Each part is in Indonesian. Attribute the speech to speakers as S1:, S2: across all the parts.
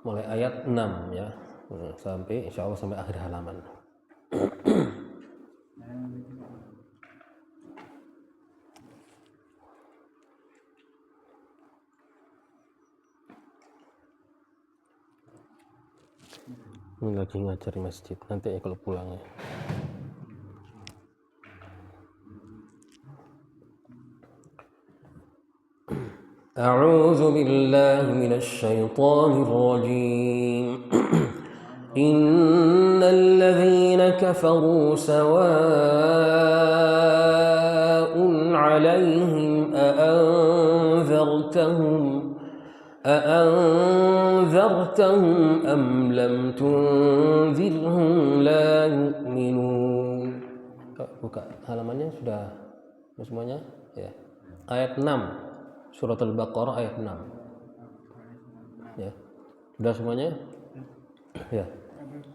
S1: mulai ayat 6 ya, sampai insyaallah sampai akhir halaman. Ini lagi ngajar di masjid, nanti ya kalau pulang ya. A'udzu billahi minasy syaithanir rajim. Innal ladzina kafaru sawa'un 'alaihim أأنذرتهم أم لم تنذرهم لا يؤمنون. Buka halamannya sudah semuanya ya. Ayat 6 Surat Al-Baqarah ayat 6 ya. Sudah semuanya? Ya.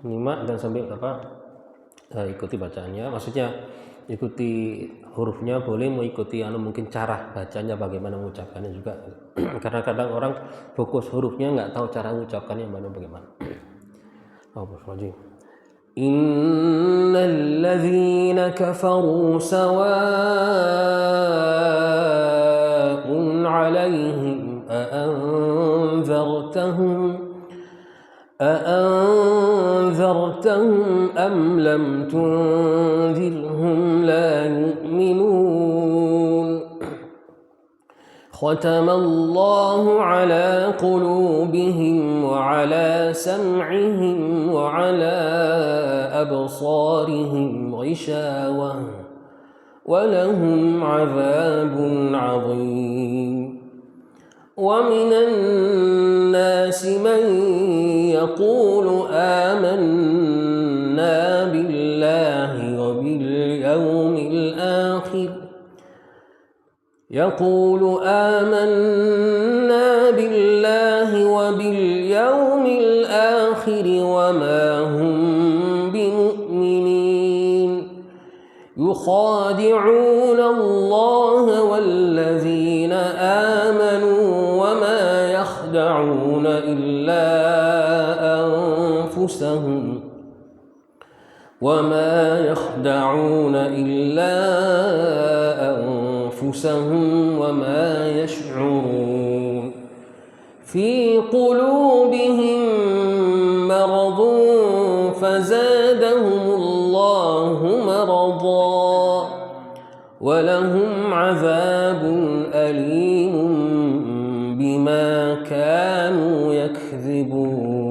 S1: Nyimak dan sambil ikuti bacaannya. Maksudnya ikuti hurufnya, boleh mengikuti mungkin cara bacanya bagaimana mengucapkannya juga. Karena kadang orang fokus hurufnya nggak tahu cara mengucapkannya bagaimana. Innal ladzina kafaru sawa'un 'alaihim أأنذرتهم أم لم تنذرهم لا يؤمنون ختم الله على قلوبهم وعلى سمعهم وعلى أبصارهم غشاوة ولهم عذاب عظيم ومن الناس من يقول آمنا بالله وباليوم الآخر وما هم بمؤمنين يخادعون الله والذين آمنوا وما يخدعون إلا أنفسهم وما يشعرون في قلوبهم مرض فزادهم الله مرضا ولهم عذاب أليم بما كانوا يكذبون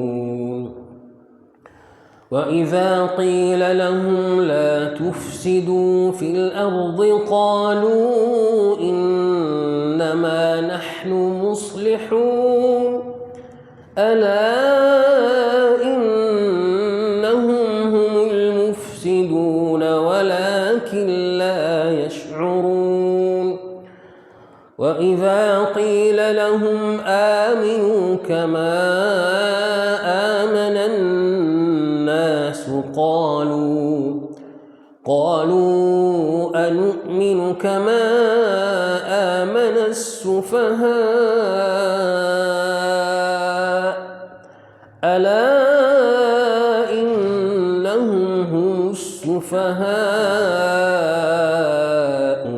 S1: وإذا قيل لهم لا تفسدوا في الأرض قالوا إنما نحن مصلحون ألا إنهم هم المفسدون ولكن لا يشعرون وإذا قيل لهم آمنوا كما آمن الناس قالوا أنؤمن كما آمن السفهاء ألا إنهم هم السفهاء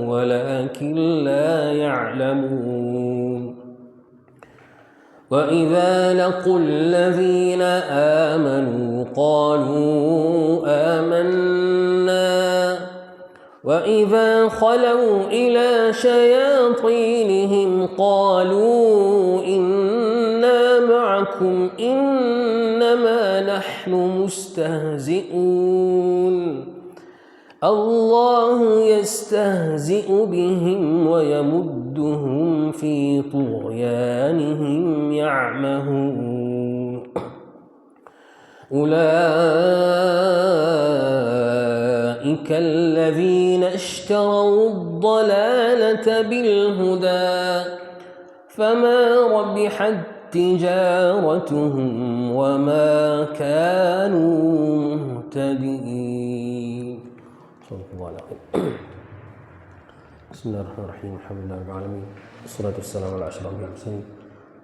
S1: ولكن لا يعلمون وإذا لقوا الذين آمنوا قالوا آمنا وإذا خلوا إلى شياطينهم قالوا إنا معكم إنما نحن مستهزئون الله يستهزئ بهم ويمدهم في طغيانهم يعمهون أولئك الذين اشتروا الضلالة بالهدى فما ربحت تجارتهم وما كانوا مهتدين. بسم الله الرحمن الرحيم الحمد لله رب العالمين والصلاة والسلام على أشرف المرسلين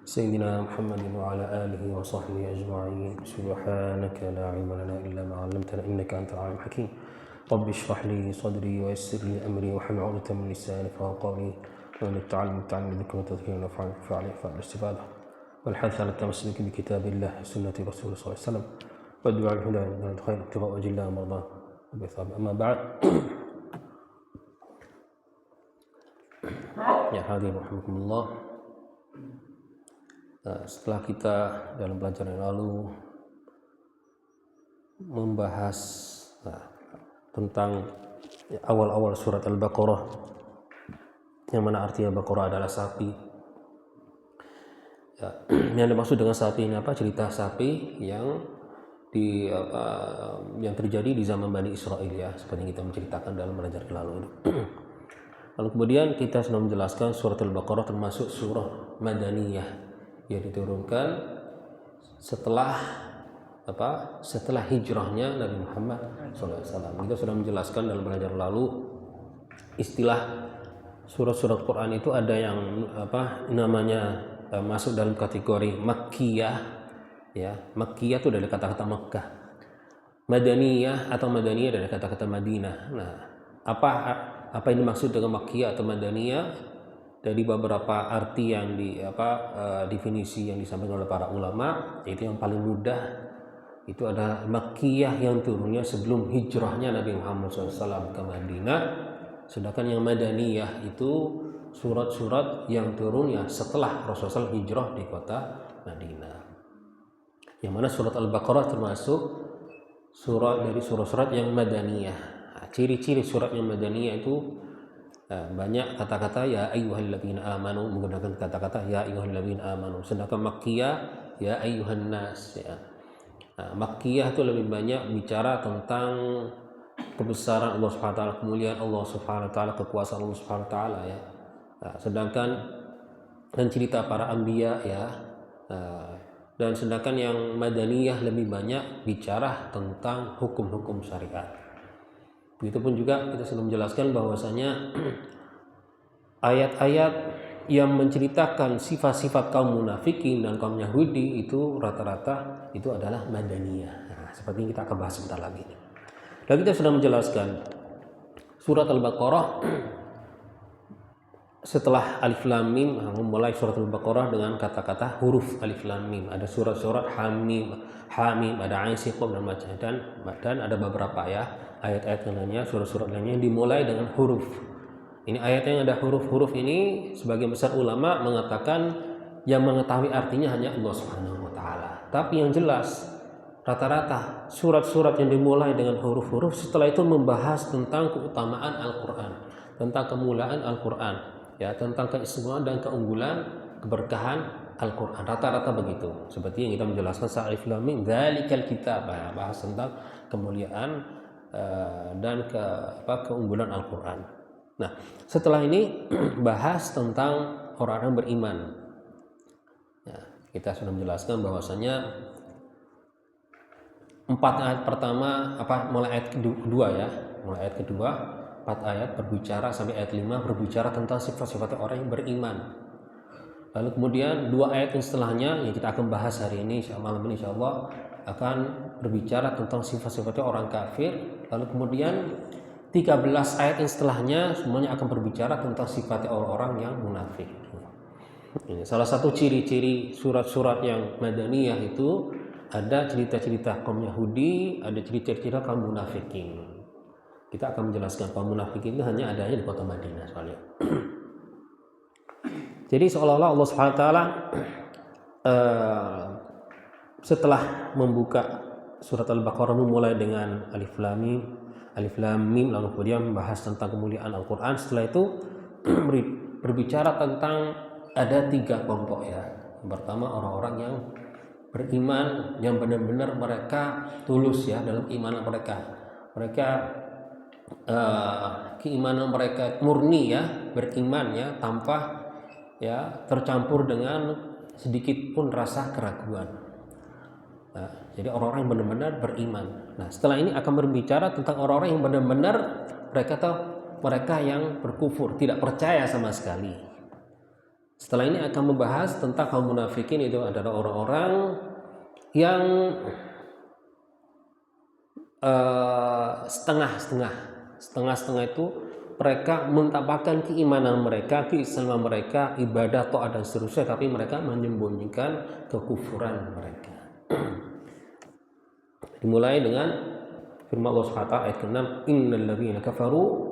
S1: سيدنا محمد وعلى آله وصحبه أجمعين. سبحانك لا علم لنا إلا ما علمتنا إنك أنت العليم الحكيم. رب اشرح لي صدري ويسر لي أمري واحلل عقدة من لساني يفقهوا قولي. ومن التعلم ذكر وتذكير وفعل الاستفادة والحث على التمسك بكتاب الله وسنة رسوله صلى الله عليه وسلم والدعاء الهدى من الخير ابتغاء وجه الله ومرضاه وبثاب. أما بعد. Ya hadirin rahimakumullah. Setelah kita dalam pelajaran yang lalu membahas tentang awal-awal surat Al-Baqarah, yang mana artinya Baqarah adalah sapi. Yang dimaksud dengan sapi ini apa? Cerita sapi yang terjadi di zaman Bani Israel, ya, seperti yang kita menceritakan dalam pelajaran yang lalu. Lalu kemudian kita sudah menjelaskan surat Al-Baqarah termasuk surah Madaniyah yang diturunkan setelah hijrahnya Nabi Muhammad SAW. Kita sudah menjelaskan dalam pelajaran lalu istilah surat-surat Quran itu ada yang namanya masuk dalam kategori Makkiyah, ya. Makkiyah itu dari kata-kata Makkah. Madaniyah atau Madaniyah dari kata-kata Madinah. Nah, apa yang dimaksud dengan Makkiyah atau Madaniyah? Dari beberapa arti yang definisi yang disampaikan oleh para ulama, itu yang paling mudah itu adalah Makkiyah yang turunnya sebelum hijrahnya Nabi Muhammad SAW ke Madinah. Sedangkan yang Madaniyah itu surat-surat yang turunnya setelah Rasulullah SAW hijrah di kota Madinah. Yang mana surat Al-Baqarah termasuk dari surat-surat yang Madaniyah. Ciri-ciri surat yang Madaniyah itu banyak kata-kata ya ayyuhalladzina amanu, menggunakan kata-kata ya ayyuhalladzina amanu. Sedangkan Makkiyah ya ayyuhan nas, ya. Makkiyah itu lebih banyak bicara tentang kebesaran Allah Subhanahu wa taala, kemuliaan Allah Subhanahu wa taala, kekuasaan Allah Subhanahu wa taala, ya. Sedangkan dan cerita para anbiya, ya. Dan sedangkan yang Madaniyah lebih banyak bicara tentang hukum-hukum syariat. Begitupun juga kita sudah menjelaskan bahwasanya ayat-ayat yang menceritakan sifat-sifat kaum munafikin dan kaum Yahudi itu rata-rata itu adalah Madaniyah. Nah, seperti yang kita akan bahas sebentar lagi. Dan kita sudah menjelaskan surat Al-Baqarah setelah Alif Lam Mim, memulai surat Al-Baqarah dengan kata-kata huruf Alif Lam Mim. Ada surat-surat Hamim, ada Ain, Sin, Qaf dan ada beberapa, ya, ayat-ayat lainnya, surat-surat lainnya yang dimulai dengan huruf. Ini ayat yang ada huruf-huruf ini, sebagian besar ulama mengatakan yang mengetahui artinya hanya Allah Subhanahu wa taala. Tapi yang jelas rata-rata surat-surat yang dimulai dengan huruf-huruf setelah itu membahas tentang keutamaan Al-Qur'an, tentang kemuliaan Al-Qur'an, ya, tentang keistimewaan dan keunggulan, keberkahan Al-Qur'an. Rata-rata begitu. Seperti yang kita menjelaskan Alif Lam Mim, dzalikal kitab, bahas tentang kemuliaan dan keunggulan Al-Quran. Nah, setelah ini bahas tentang orang-orang beriman. Ya, kita sudah menjelaskan bahwasanya 4 ayat pertama, mulai ayat kedua, ya, mulai ayat kedua 4 ayat berbicara sampai ayat 5 berbicara tentang sifat-sifat orang yang beriman. Lalu kemudian 2 ayat yang setelahnya yang kita akan bahas hari ini, malam ini insyaallah akan berbicara tentang sifat-sifatnya orang kafir. Lalu kemudian 13 ayat yang setelahnya semuanya akan berbicara tentang sifat orang-orang yang munafik. Ini salah satu ciri-ciri surat-surat yang Madaniyah itu, ada cerita-cerita kaum Yahudi, ada cerita-cerita kaum munafikin. Kita akan menjelaskan kaum munafikin itu hanya adanya di kota Madinah soalnya. Jadi seolah-olah Allah Subhanahu wa taala setelah membuka surat Al-Baqarah memulai dengan Alif Lam Mim, lalu kemudian membahas tentang kemuliaan Al-Quran. Setelah itu berbicara tentang ada 3 kelompok, ya. Yang pertama orang-orang yang beriman, yang benar-benar mereka tulus, ya, dalam iman mereka. Keimanan mereka murni, ya, beriman, ya, tanpa, ya, tercampur dengan sedikit pun rasa keraguan. Nah, jadi orang-orang yang benar-benar beriman. Nah, setelah ini akan berbicara tentang orang-orang yang benar-benar mereka yang berkufur, tidak percaya sama sekali. Setelah ini akan membahas tentang kaum munafikin, itu adalah orang-orang yang setengah-setengah itu mereka menampakkan keimanan mereka, keislaman mereka, ibadah, taat dan seterusnya, tapi mereka menyembunyikan kekufuran mereka. Dimulai dengan firman Allah SWT ayat ke-6, innal ladzina kafaru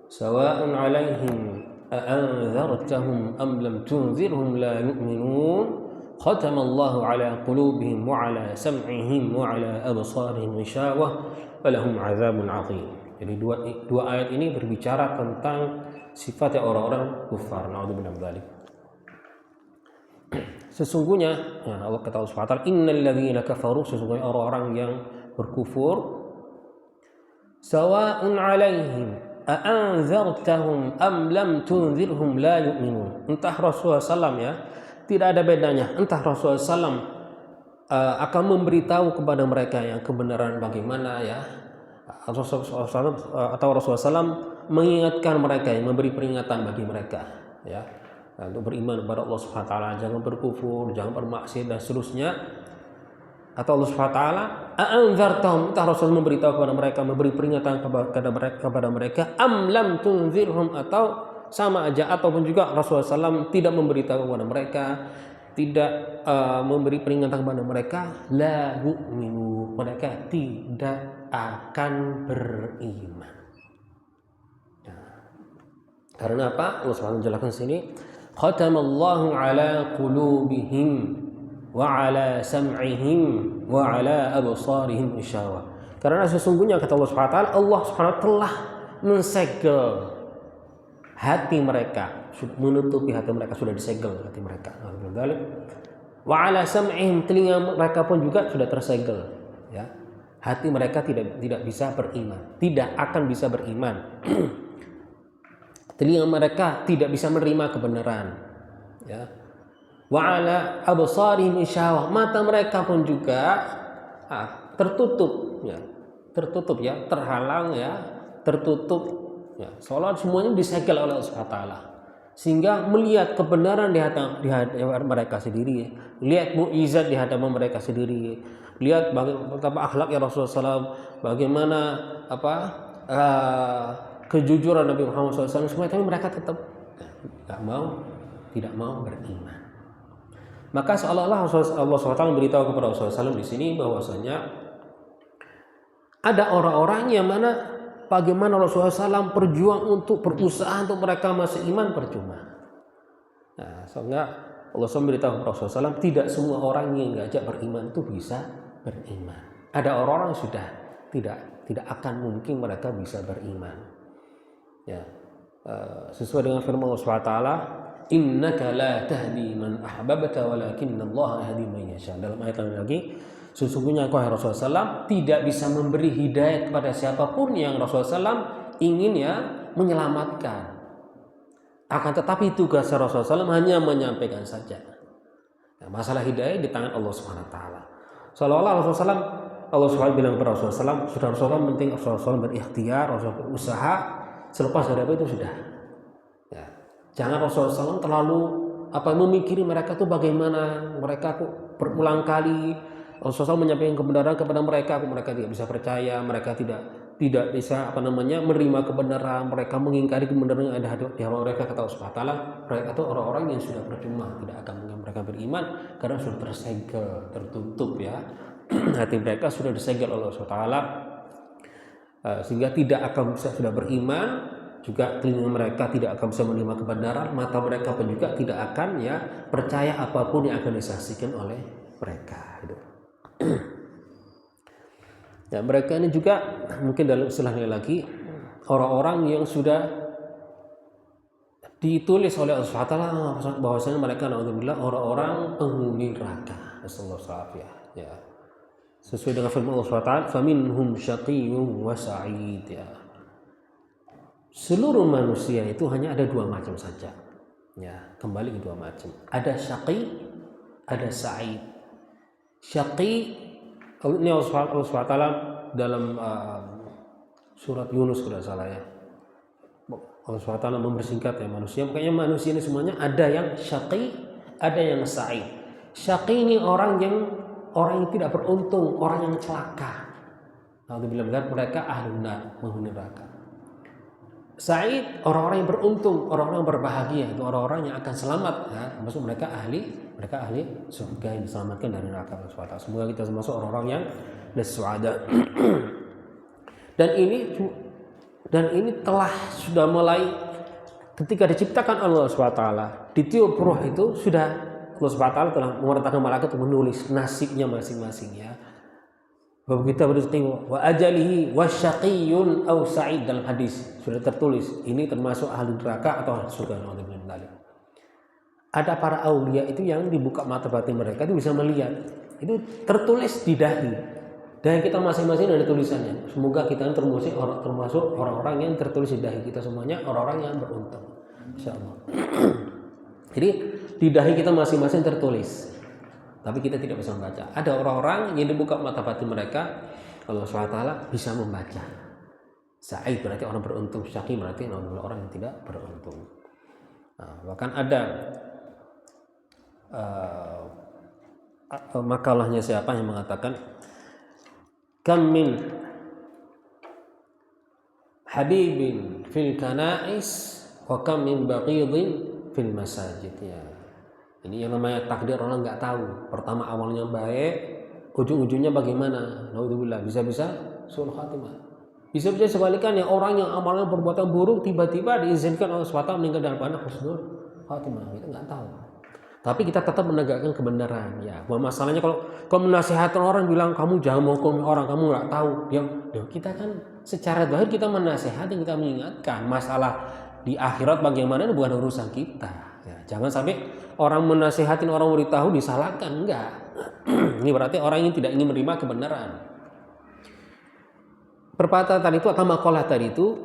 S1: sawa'un 'alaihim a'anzartahum am lam tunzirhum la yu'minun khatamallahu 'ala qulubihim wa 'ala sam'ihim wa 'ala absarihim ghishawah wa lahum 'adzabun 'adzim. Jadi dua ayat ini berbicara tentang sifat orang-orang kufar. Na'udzubillah min dzalik. Sesungguhnya Allah kata Allah SWT, innal ladzina kafaru, sesungguhnya orang-orang yang berkufur, sawa'un 'alaihim a'anzartahum am lam tunzirhum la yu'minun. Entah Rasulullah SAW tidak ada bedanya, entah Rasulullah SAW akan memberitahu kepada mereka yang kebenaran bagaimana atau Rasulullah SAW mengingatkan mereka, yang memberi peringatan bagi mereka untuk beriman kepada Allah Subhanahu wa taala, jangan berkufur, jangan bermaksiat dan seterusnya. Atau Allah Subhanahu wa taala a'anzartahum, entah Rasul memberitahu kepada mereka, memberi peringatan kepada mereka, am lam tunzirhum, atau sama aja, ataupun juga Rasulullah SAW tidak memberitahu kepada mereka, tidak memberi peringatan kepada mereka, la yu'minu, mereka tidak akan beriman. Karena apa? Allah SWT menjelaskan sini, khatamallahu ala qulubihim wa ala sam'ihim wa ala absarihim isyawah. Karena sesungguhnya kata Allah SWT, Allah SWT telah mensegel hati mereka, menutupi hati mereka, sudah disegel hati mereka. Wa ala sam'ihim, telinga mereka pun juga sudah tersegel. Hati mereka tidak bisa beriman, tidak akan bisa beriman. Telinga mereka tidak bisa menerima kebenaran. Wa ala absarihim isyawah, mata mereka pun juga tertutup, terhalang, tertutup, seolah semuanya disegel oleh Allah SWT, sehingga melihat kebenaran di hadapan mereka sendiri, lihat mukjizat di hadapan mereka sendiri, lihat betapa akhlaknya Rasulullah SAW, bagaimana kejujuran Nabi Muhammad SAW, semua itu mereka tetap tidak mau beriman. Maka seolah-olah Allah SWT memberitahu kepada Rasulullah SAW di sini bahwasanya ada orang-orang yang mana bagaimana Rasulullah SAW berjuang untuk berusaha untuk mereka masuk iman, percuma. Sehingga Allah SWT memberitahu kepada Rasulullah SAW, tidak semua orang yang diajak beriman itu bisa beriman. Ada orang-orang yang sudah tidak akan mungkin mereka bisa beriman. Sesuai dengan firman Allah SWT, innaka la tahdi man ahbabta walakinna Allah yahdi man yasha. Dalam ayat lain lagi, sesungguhnya engkau Rasulullah SAW tidak bisa memberi hidayah kepada siapapun yang Rasulullah SAW ingin menyelamatkan. Akan tetapi tugas Rasulullah SAW hanya menyampaikan saja. Masalah hidayah di tangan Allah Subhanahu wa taala. Seolah-olah Allah SWT bilang kepada Rasulullah SAW, sudah Rasulullah penting Rasulullah berikhtiar, Rasulullah berusaha, selepas dari itu sudah. Jangan Rasulullah SAW terlalu memikiri mereka tuh bagaimana, mereka tuh berulang kali Rasulullah SAW menyampaikan kebenaran kepada mereka tidak bisa percaya, mereka tidak bisa menerima kebenaran, mereka mengingkari kebenaran yang ada di hadapan mereka. Kata Allah SWT, mereka itu orang-orang yang sudah percuma, tidak akan mereka beriman karena sudah tersegel, tertutup hati mereka sudah disegel oleh Allah SWT, sehingga tidak akan bisa sudah beriman. Juga telinga mereka tidak akan bisa menerima kebenaran, mata mereka pun juga tidak akan percaya apapun yang akan disaksikan oleh mereka. Mereka ini juga mungkin dalam istilahnya lagi orang-orang yang sudah ditulis oleh Allah SWT bahwasanya mereka naudzubillah orang-orang penghuni neraka. Nasallallahu sesuai dengan firman Allah SWT, faminhum syaqiyyun wa sa'id. Seluruh manusia itu hanya ada dua macam saja. Kembali ke dua macam. Ada syaqi, ada sa'id. Syaqi, ini Allah SWT dalam surat Yunus kalau salah Allah SWT membersingkat ya manusia. Makanya manusia ini semuanya ada yang syaqi, ada yang sa'id. Syaqi ini orang yang tidak beruntung, orang yang celaka. Alhamdulillah mereka ahlun nar, penghuni neraka. Sa'id orang-orang yang beruntung, orang-orang yang berbahagia, itu orang-orang yang akan selamat ya. Maksud mereka ahli surga yang diselamatkan dari neraka Allah SWT. Semoga kita termasuk orang-orang yang su'ada. Dan ini telah sudah mulai ketika diciptakan Allah SWT, ditiup ruh itu sudah Allah SWT telah memerintahkan malaikat untuk menulis nasibnya masing-masing ya. Bahwa kita harus tengok wa ajalihi wasyaqiyyun aw sa'id dalam hadis sudah tertulis ini termasuk ahli neraka atau ahli surga. Ada para aulia itu yang dibuka mata batin mereka itu bisa melihat. Itu tertulis di dahi. Dan kita masing-masing ada tulisannya. Semoga kita termasuk orang-orang yang tertulis di dahi kita semuanya, orang-orang yang beruntung. Insyaallah. Jadi di dahi kita masing-masing tertulis. Tapi kita tidak bisa membaca. Ada orang-orang yang dibuka mata batin mereka, Allah SWT bisa membaca. Sa'id berarti orang beruntung, syaqi berarti orang yang tidak beruntung. Nah, bahkan ada makalahnya siapa yang mengatakan kam min habibin fil kana'is wa kam min baqidin fil masajid ya. Ini yang namanya takdir orang nggak tahu. Pertama awalnya baik, ujung-ujungnya bagaimana? Naudzubillah, bisa-bisa suul khatimah. Bisa-bisa sebaliknya orang yang amalnya perbuatan buruk tiba-tiba diizinkan Allah SWT meninggal dalam keadaan husnul khatimah. Kita nggak tahu. Tapi kita tetap menegakkan kebenaran ya. Masalahnya kalau menasihatkan orang bilang kamu jangan menghukum orang, kamu nggak tahu. Ya kita kan secara zahir kita menasihati, kita mengingatkan. Masalah di akhirat bagaimana itu bukan urusan kita. Ya, jangan sampai orang menasihatin orang beritahu disalahkan, enggak. Ini berarti orang yang tidak ingin menerima kebenaran. Perkataan tadi itu atau makalah tadi itu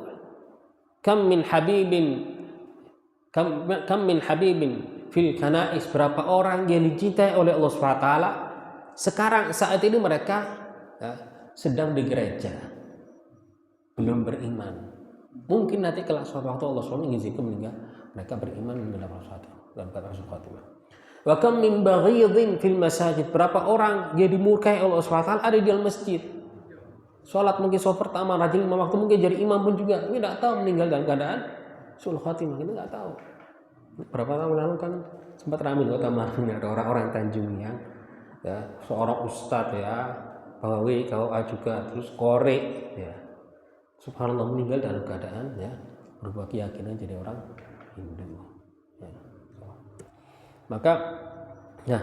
S1: kam min habibin fil kana'is, berapa orang yang dicintai oleh Allah SWT sekarang saat ini mereka ya, sedang di gereja belum beriman. Mungkin nanti kelak suatu waktu Allah SWT mengizinkan meninggal mereka beriman dalam keadaan husnul khatimah. Wa kam min baghidin fil masajid, berapa orang yang dimurkai Allah SWT ada di dalam masjid. Sholat mungkin sholat pertama rajin 5 waktu, mungkin jadi imam pun juga tapi tidak tahu meninggal dalam keadaan husnul khatimah, kita tidak tahu. Berapa tahun lalu kan sempat ramai di Kota Madiun ada orang-orang Tanjung yang ya, seorang ustadz ya, pegawai KUA juga, terus korek ya. Subhanallah meninggal dalam keadaan ya berubah keyakinan jadi orang Hindu. Ya. Maka ya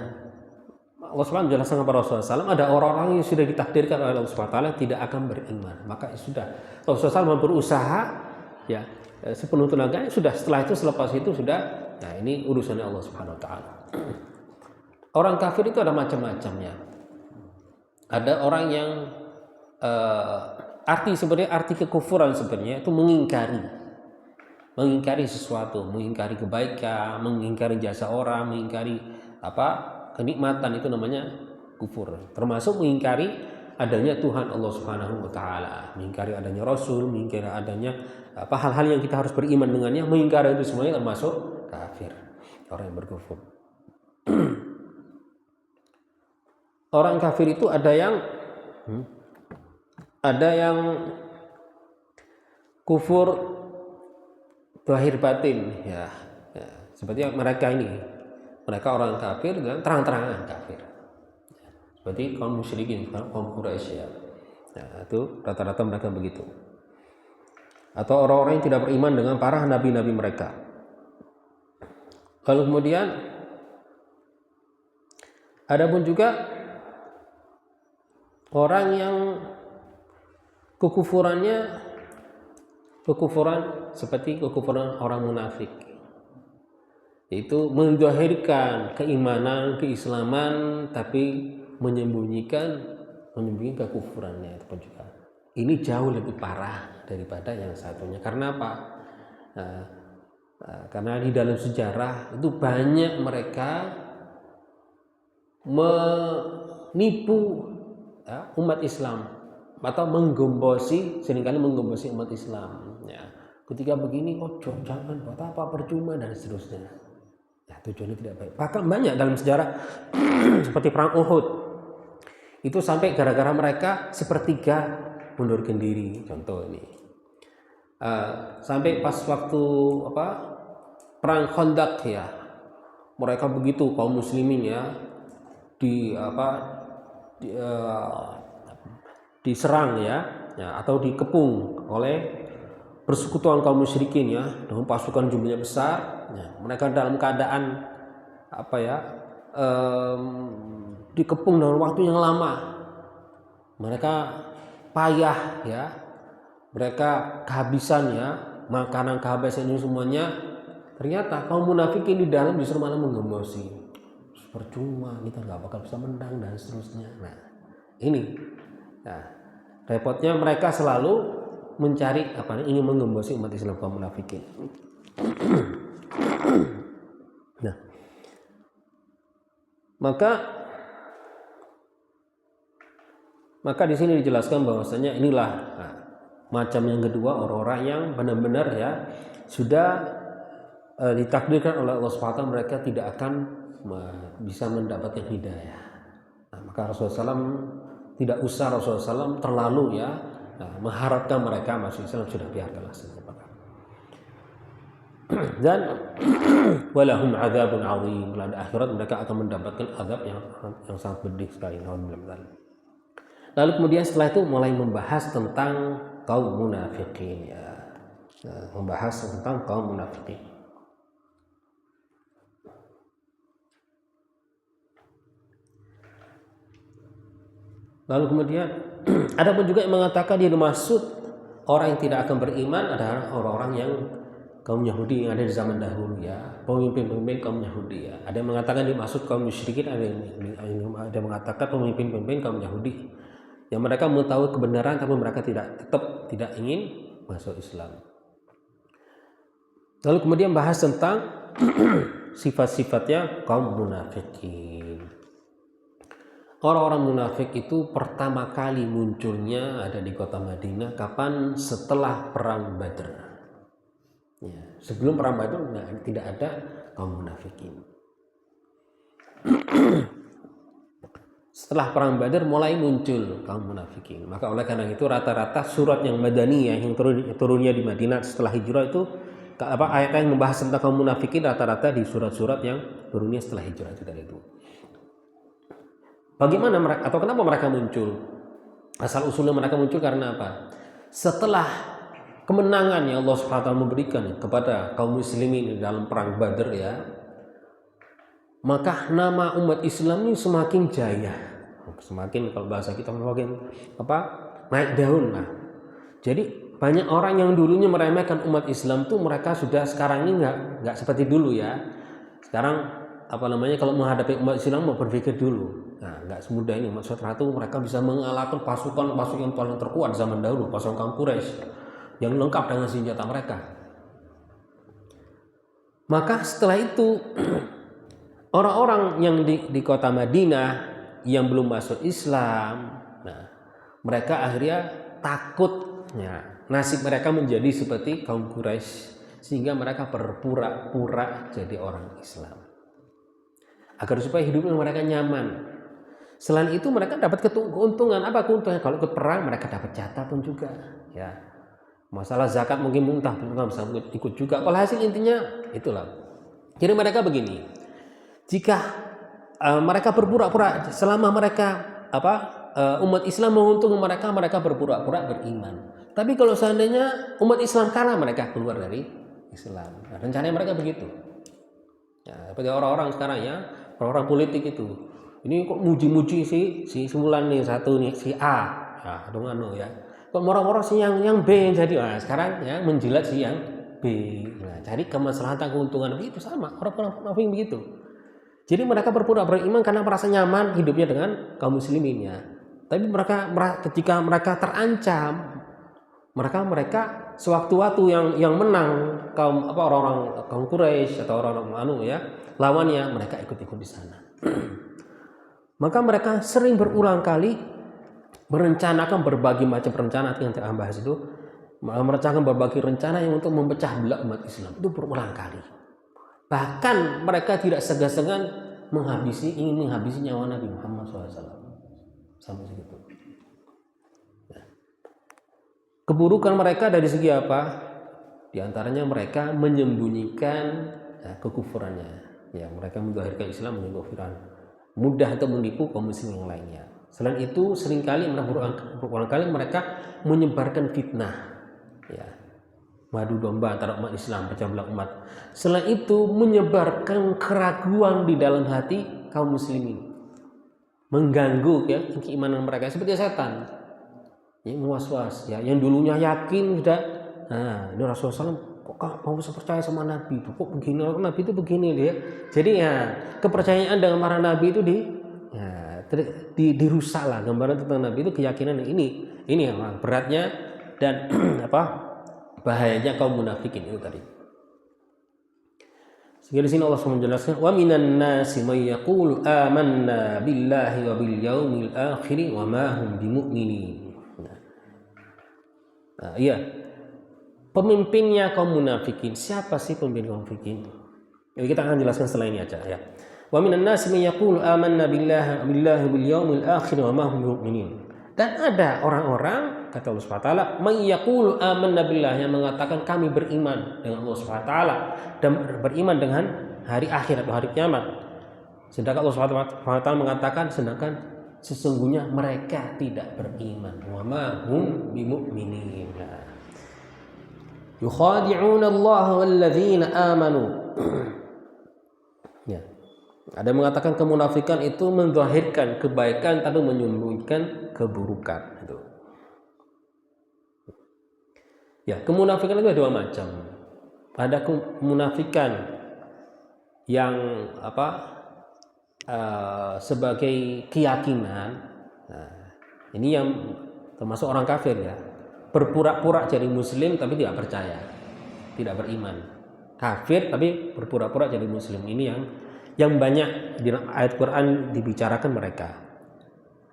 S1: Allah SWT menjelaskan kepada Rasulullah SAW ada orang-orang yang sudah ditakdirkan oleh Allah SWT tidak akan beriman. Maka sudah Rasulullah SAW berusaha ya sepenuh tenaga sudah, setelah itu selepas itu sudah. Nah ini urusannya Allah Subhanahu Wa Taala. Orang kafir itu ada macam-macamnya. Ada orang yang arti kekufuran sebenarnya itu mengingkari sesuatu, mengingkari kebaikan, mengingkari jasa orang, mengingkari kenikmatan, itu namanya kufur. Termasuk mengingkari adanya Tuhan Allah Subhanahu Wa Taala, mengingkari adanya Rasul, mengingkari adanya hal-hal yang kita harus beriman dengannya, mengingkari itu semuanya termasuk kafir, orang yang berkufur. Orang kafir itu ada yang kufur zahir batin ya, seperti mereka ini, mereka orang kafir dan terang-terangan kafir, seperti kaum musyrikin, kaum Quraisy ya. Itu rata-rata mereka begitu. Atau orang-orang yang tidak beriman dengan para nabi-nabi mereka. Lalu kemudian ada pun juga orang yang kekufuran seperti kekufuran orang munafik, yaitu menzahirkan keimanan, keislaman tapi menyembunyikan kekufurannya. Itu pun juga ini jauh lebih parah daripada yang satunya. Karena apa? Karena di dalam sejarah itu banyak mereka menipu umat Islam atau seringkali menggombosi umat Islam ya. ketika begini jangan buat apa, percuma dan seterusnya. Ya, tujuannya tidak baik. Bahkan banyak dalam sejarah seperti perang Uhud itu sampai gara-gara mereka sepertiga mundurkan diri, contoh ini. Sampai pas waktu perang Khandaq ya, mereka begitu kaum muslimin ya diserang ya atau dikepung oleh persekutuan kaum musyrikin ya dengan pasukan jumlahnya besar. Mereka dalam keadaan dikepung dalam waktu yang lama. Mereka payah ya, mereka kehabisan ya, makanan kehabisan ini semuanya. Ternyata kaum munafikin di dalam justru malah menggembosi, percuma, kita nggak bakal bisa menang dan seterusnya. Nah ini, repotnya mereka selalu mencari ingin menggembosi umat Islam kaum munafikin. Nah, maka di sini dijelaskan bahwasanya inilah macam yang kedua, orang-orang yang benar-benar ya sudah ditakdirkan oleh Allah SWT mereka tidak akan bisa mendapatkan hidayah. Maka Rasulullah SAW tidak usah Rasulullah SAW terlalu ya mengharapkan mereka masuk Islam, sudah biarkanlah saja. Dan walahum adzabun adzim, pada akhirat mereka akan mendapatkan azab yang sangat pedih sekali. Lalu kemudian setelah itu mulai membahas tentang kaum munafikin ya. Membahas tentang kaum munafikin. Lalu kemudian ada pun juga yang mengatakan dia dimaksud orang yang tidak akan beriman adalah orang-orang yang kaum Yahudi yang ada di zaman dahulu ya, pemimpin-pemimpin kaum Yahudi ya. Ada yang mengatakan dimaksud kaum musyrikin, ada yang mengatakan pemimpin-pemimpin kaum Yahudi yang mereka mengetahui kebenaran tapi mereka tetap tidak ingin masuk Islam. Lalu kemudian bahas tentang sifat-sifatnya kaum munafikin. Orang-orang munafik itu pertama kali munculnya ada di kota Madinah kapan? Setelah perang Badar. Ya, sebelum perang Badar tidak ada kaum munafikin. Setelah perang Badar mulai muncul kaum munafikin. Maka oleh karena itu rata-rata surat yang Madaniyah yang turunnya di Madinah setelah hijrah itu ayat yang membahas tentang kaum munafikin rata-rata di surat-surat yang turunnya setelah hijrah itu. Bagaimana mereka atau kenapa mereka muncul? Asal usulnya mereka muncul karena apa? Setelah kemenangan yang Allah SWT memberikan kepada kaum muslimin dalam perang Badar ya, maka nama umat Islam ini semakin jaya, semakin kalau bahasa kita semakin naik daun lah. Jadi banyak orang yang dulunya meremehkan umat Islam tuh mereka sudah sekarang ini nggak seperti dulu ya. Sekarang kalau menghadapi umat Islam mau berpikir dulu. Nah, nggak semudah ini. Maksudnya itu mereka bisa mengalahkan pasukan yang paling terkuat zaman dahulu, pasukan kaum Quraisy yang lengkap dengan senjata mereka. Maka setelah itu orang-orang yang di kota Madinah yang belum masuk Islam, mereka akhirnya takut ya, nasib mereka menjadi seperti kaum Quraisy sehingga mereka berpura-pura jadi orang Islam agar supaya hidupnya mereka nyaman. Selain itu mereka dapat keuntungan. Apa keuntungan? Kalau ikut perang mereka dapat jatah pun juga ya. Masalah zakat mungkin muntah nggak bisa ikut juga. Kalau hasil intinya itulah. Jadi mereka begini, jika mereka berpura-pura selama mereka umat Islam menguntungkan mereka berpura-pura beriman. Tapi kalau seandainya umat Islam kalah, mereka keluar dari Islam. Nah, rencananya mereka begitu. Ya, seperti orang-orang sekarang ya, orang-orang politik itu. Ini kok muji-muji si Fulan nih satu nih si A, ya. Kok orang-orang si yang B yang jadi. Nah, sekarang ya menjilat si yang B. Nah, cari kemaslahatan keuntungan itu sama. Orang-orang begitu. Jadi mereka berpura-pura beriman karena merasa nyaman hidupnya dengan kaum muslimin ya. Tapi ketika mereka terancam, mereka sewaktu-waktu yang menang orang-orang kaum Quraisy atau orang-orang ya, lawannya mereka ikut-ikut di sana. Maka mereka sering berulang kali merencanakan berbagai macam rencana yang kita bahas itu. merencanakan berbagai rencana yang untuk memecah belah umat Islam. Itu berulang kali. Bahkan mereka tidak segan-segan ingin menghabisi nyawa Nabi Muhammad SAW. Sampai segitu. Keburukan mereka dari segi apa? Di antaranya mereka menyembunyikan kekufurannya. Ya, mereka menzahirkan Islam dengan kufuran. Mudah untuk menipu kaum muslim yang lainnya. Selain itu, seringkali berulang kali mereka menyebarkan fitnah. Ya. Madu domba antara umat Islam, pecah belah umat. Selain itu, menyebarkan keraguan di dalam hati kaum muslimin. Mengganggu ya keimanan mereka seperti setan. Ya, was-was ya, yang dulunya yakin sudah, ini Rasulullah SAW kok mau percaya sama Nabi itu, kok begini, Nabi itu begini dia. Jadi ya kepercayaan dengan para Nabi itu dirusak lah. Gambaran tentang Nabi itu keyakinan ini yang beratnya dan bahayanya kaum munafikin itu tadi. Sehingga di sini Allah SWT menjelaskan, wa minan nasi may yaqulu amanna billahi wa bil yaumil akhir wa ma hum bimu'minin. Iya. Pemimpinnya kaum munafikin. Siapa sih pemimpin kaum munafikin? Jadi kita akan jelaskan setelah ini aja ya. Wa minan nasi may yaqulu amanna billahi bil yaumil akhir wa ma hum bimu'minin. Dan ada orang-orang, kata Allah SWT, may yaqulu amanna billahi, yang mengatakan kami beriman dengan Allah SWT dan beriman dengan hari akhir atau hari kiamat. Sedangkan Allah SWT mengatakan sesungguhnya mereka tidak beriman. Wa ma hum bimu'minin. Yukhadi'una Allah walladzina amanu. Ya. Ada yang mengatakan kemunafikan itu menzahirkan kebaikan tapi menyembunyikan keburukan. Itu. Ya, kemunafikan itu ada dua macam. Ada kemunafikan yang sebagai keyakinan. Nah, ini yang termasuk orang kafir ya, berpura-pura jadi muslim tapi tidak percaya, tidak beriman. Kafir tapi berpura-pura jadi muslim. Ini yang banyak di ayat Quran dibicarakan mereka.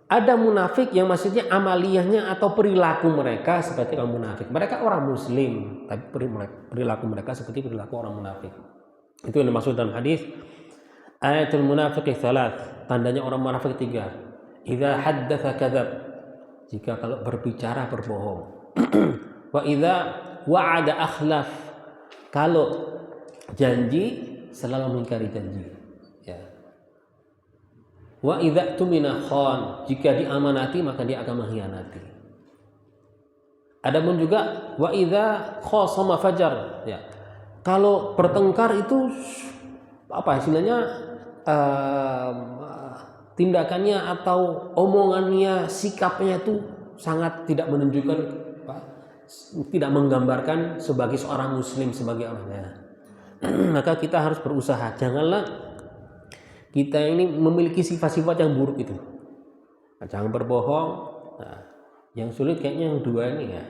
S1: Ada munafik yang maksudnya amaliyahnya atau perilaku mereka seperti orang munafik. Mereka orang muslim tapi perilaku mereka seperti perilaku orang munafik. Itu yang dimaksud dalam hadis ayatul munafiqi thalath, tandanya orang munafik 3. Idza haddatsa kadzab, jika kalau berbicara berbohong. Wa idza wa'ada akhlaf, kalau janji selalu mengingkari janji. Ya. Wa idza tumina khan, jika diamanati maka dia akan mengkhianati. Adapun juga wa idza khasama fajar, ya. Kalau bertengkar itu istilahnya tindakannya atau omongannya, sikapnya itu sangat tidak menunjukkan tidak menggambarkan sebagai seorang muslim, sebagai orangnya. Maka kita harus berusaha, janganlah kita ini memiliki sifat-sifat yang buruk itu. Jangan berbohong. Nah, yang sulit kayaknya yang dua ini ya,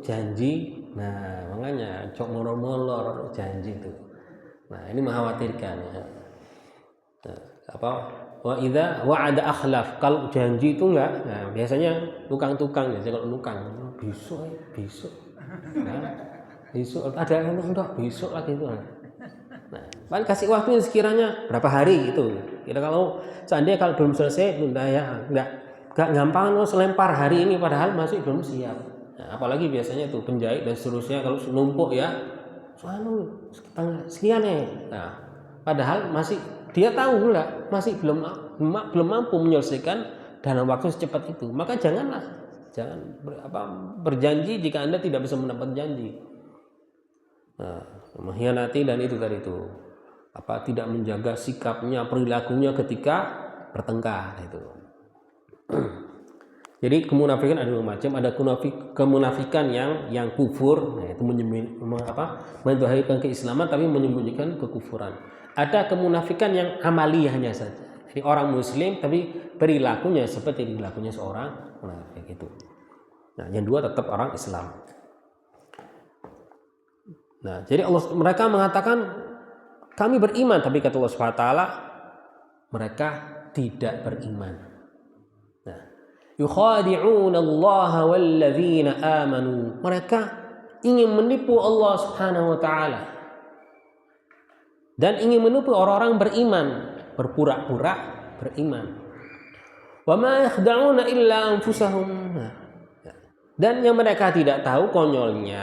S1: janji. Nah, makanya cok molor-molor janji itu. Nah, ini mengkhawatirkan ya. Nah, wa idza wa'ada akhlaf, kalau janji itu enggak. Nah, biasanya tukang-tukang ya, kalau tukang besok. Nah, besok ada yang enggak besok lagi itu. Nah, paling kasih waktu sekiranya berapa hari gitu. Kira kalau seandainya kalau belum selesai tunda ya, enggak gampang selempar hari ini padahal masih belum siap. Nah, apalagi biasanya tuh penjahit dan seterusnya kalau numpuk ya, sekian ya. Nah, padahal masih dia tahu enggak, masih belum mampu menyelesaikan dalam waktu secepat itu. Maka jangan berjanji jika Anda tidak bisa mendapat janji. Nah, mengkhianati dan itu tadi itu tidak menjaga sikapnya, perilakunya ketika bertengkar itu. Jadi kemunafikan ada dua macam, ada kemunafikan yang kufur, yaitu menzahirkan keislaman tapi menyembunyikan kekufuran. Ada kemunafikan yang amaliyahnya saja. Jadi orang muslim tapi perilakunya seperti perilakunya seorang munafik itu. Nah, yang dua tetap orang Islam. Nah, jadi mereka mengatakan kami beriman, tapi kata Allah SWT mereka tidak beriman. Nah, yukhadi'una Allah walladzina amanu. Mereka ingin menipu Allah Subhanahu wa taala dan ingin menipu orang-orang beriman, berpura-pura beriman. Wa ma yakhda'una illa anfusahum. Dan yang mereka tidak tahu, konyolnya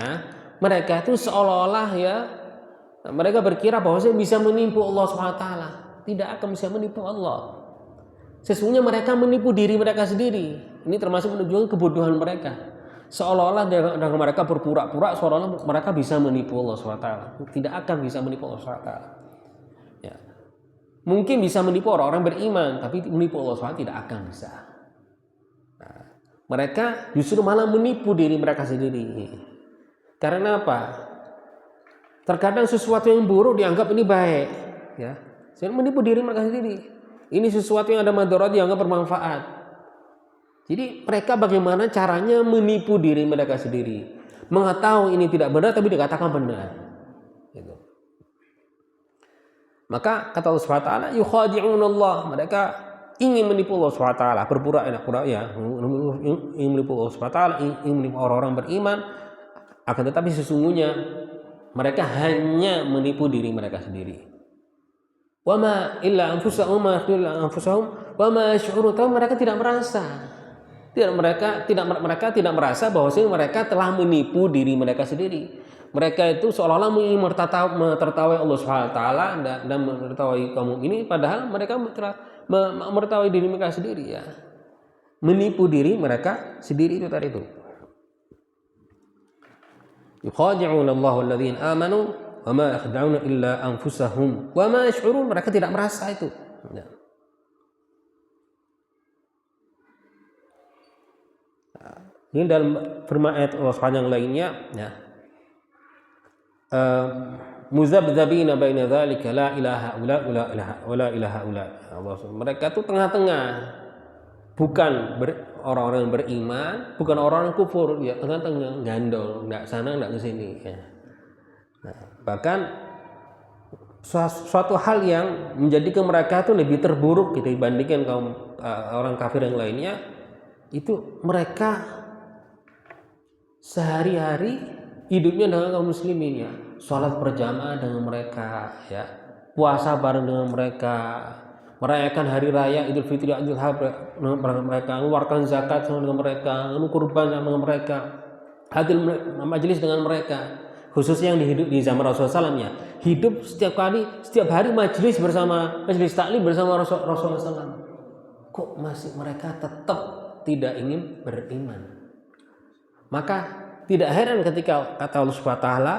S1: mereka itu seolah-olah ya, mereka berkira bahwa saya bisa menipu Allah Subhanahu wa taala. Tidak akan bisa menipu Allah. Sesungguhnya mereka menipu diri mereka sendiri. Ini termasuk menunjukkan kebodohan mereka. Seolah-olah dengan mereka berpura-pura, seolah-olah mereka bisa menipu Allah SWT. Tidak akan bisa menipu Allah SWT. Ya. Mungkin bisa menipu orang-orang beriman, tapi menipu Allah SWT tidak akan bisa. Nah, mereka justru malah menipu diri mereka sendiri. Karena apa? Terkadang sesuatu yang buruk dianggap ini baik. Ya. Jadi menipu diri mereka sendiri. Ini sesuatu yang ada madarat dianggap bermanfaat. Jadi mereka bagaimana caranya menipu diri mereka sendiri, mengetahui ini tidak benar tapi dikatakan benar. Gitu. Maka kata Allah Subhanahu wa taala, yukhadi'un Allah, mereka ingin menipu Allah Subhanahu wa taala, berpura-pura ya, ingin menipu Allah Subhanahu wa taala, ingin menipu orang-orang beriman, akan tetapi sesungguhnya mereka hanya menipu diri mereka sendiri. Wa ma illa anfusahum wa ma yash'urun, mereka tidak merasa. Mereka tidak merasa bahwasanya mereka telah menipu diri mereka sendiri. Mereka itu seolah-olah ingin menertawai Allah Subhanahu wa taala dan menertawai kaum ini, padahal mereka menertawai diri mereka sendiri ya. Menipu diri mereka sendiri itu tadi itu. Yukhadi'una Allahu alladhina amanu wa ma yakhda'una illa anfusahum wa ma yash'urun, mereka tidak merasa itu. Ya. Ini dalam firman ayat Allah yang lainnya ya. Muzabdzabina baina dzalika la ilaha illa wa la ilaha illa Allah. Mereka itu tengah-tengah. Bukan orang-orang yang beriman, bukan orang kufur, ya tengah-tengah, gandol, enggak sana enggak ke sini ya. Nah, bahkan suatu hal yang menjadikan mereka itu lebih terburuk gitu dibandingkan kaum orang kafir yang lainnya, itu mereka sehari-hari hidupnya dengan kaum muslimin ya, sholat berjamaah dengan mereka ya, puasa bareng dengan mereka, merayakan hari raya Idul Fitri, Idul Adha dengan mereka, mengeluarkan zakat dengan mereka, kurban dengan mereka, hadir majelis dengan mereka. Khususnya yang hidup di zaman Rasulullah SAW ya, hidup setiap hari majelis taklim bersama Rasulullah SAW. Kok masih mereka tetap tidak ingin beriman? Maka tidak heran ketika kata Allah Subhanahu wa taala,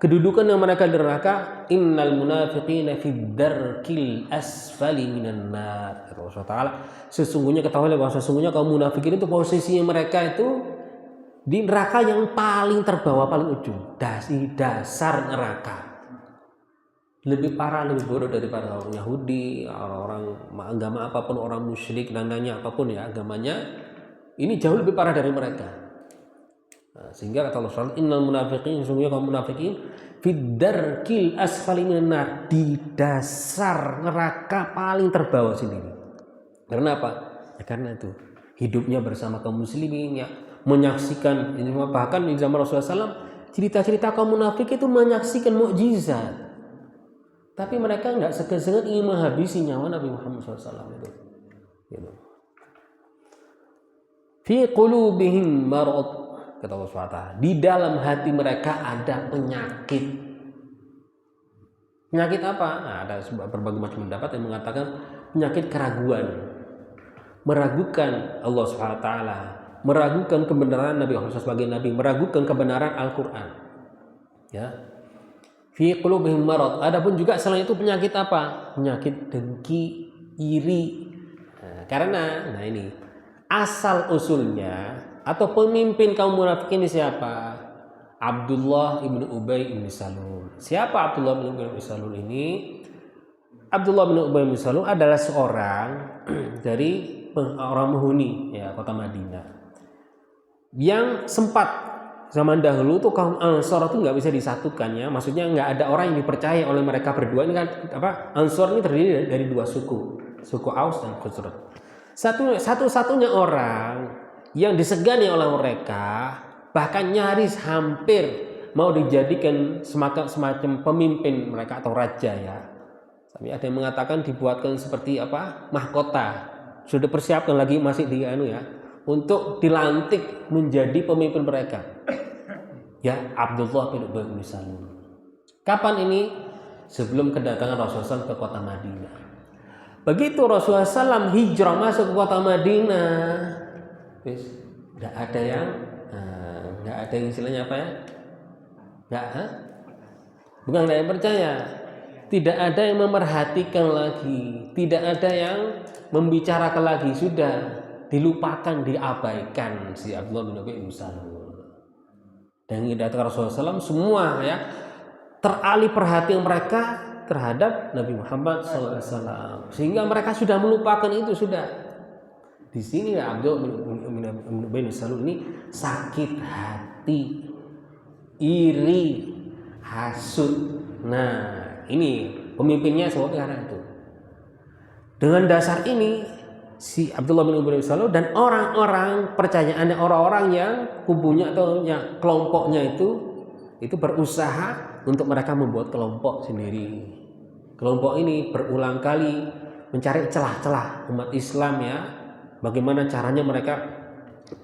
S1: kedudukan yang mereka di neraka, innal munafiqina fid darkil asfali minan nar. Kata Allah Subhanahu wa taala, sesungguhnya ketahuilah bahwa sesungguhnya kaum munafikin itu posisinya mereka itu di neraka yang paling terbawah, paling ujung, dasar neraka. Lebih parah, lebih buruk daripada orang Yahudi, orang agama apapun, orang musyrik dan lainnya apapun ya agamanya, ini jauh lebih parah dari mereka. Nah, sehingga kata Allah SWT, innal munafiqin, sesungguhnya kaum munafikin fid darkil asfali minan nar, di dasar neraka paling terbawah sendiri. Karena apa? Ya karena itu hidupnya bersama kaum muslimin ya, menyaksikan, bahkan di zaman Rasulullah SAW cerita-cerita kaum munafik itu menyaksikan mukjizat, tapi mereka nggak segan-segan ingin menghabisi nyawa Nabi Muhammad SAW itu. Gitu. Fi qulubihim marad, kata Allah SWT, di dalam hati mereka ada penyakit. Penyakit apa? Nah, ada berbagai macam pendapat yang mengatakan penyakit keraguan, meragukan Allah SWT, meragukan kebenaran Nabi Muhammad sebagai Nabi, meragukan kebenaran Al-Quran. Ya, fi qulubihim marad. Adapun juga selain itu penyakit apa? Penyakit dengki, iri. Nah, karena, ini asal usulnya atau pemimpin kaum munafik ini siapa? Abdullah ibn Ubay ibn Salul. Siapa Abdullah ibn Ubay ibn Salul ini? Abdullah bin Ubay bin Salul adalah seorang dari orang penghuni ya kota Madinah, yang sempat zaman dahulu tuh kaum Ansor itu nggak bisa disatukan ya, maksudnya nggak ada orang yang dipercaya oleh mereka berdua. Ini kan Ansor ini terdiri dari dua suku Aus dan Khazraj. Satu-satunya orang yang disegani oleh mereka, bahkan nyaris hampir mau dijadikan semacam pemimpin mereka atau raja ya. Tapi ada yang mengatakan dibuatkan seperti apa? Mahkota. Sudah persiapkan lagi masih di ya, untuk dilantik menjadi pemimpin mereka. Ya, Abdullah bin Ubay bin Salul. Kapan ini? Sebelum kedatangan Rasulullah SAW ke kota Madinah. Begitu Rasulullah SAW hijrah masuk ke kota Madinah, nggak ada yang istilahnya apa ya? Bukan nggak yang percaya, tidak ada yang memerhatikan lagi, tidak ada yang membicarakan lagi, sudah dilupakan, diabaikan si Abdullah bin Ubay bin Salul. Dan datang Rasulullah SAW semua ya teralih perhatian mereka terhadap Nabi Muhammad SAW, sehingga mereka sudah melupakan itu sudah. Di sini ya Abdullah bin Ubay bin Salul ini sakit hati, iri, hasud. Nah, ini pemimpinnya semua karena itu. Dengan dasar ini si Abdullah bin Ubay bin Salul dan orang-orang percayaannya, orang-orang yang kubunya atau yang kelompoknya itu berusaha untuk mereka membuat kelompok sendiri. Kelompok ini berulang kali mencari celah-celah umat Islam ya. Bagaimana caranya mereka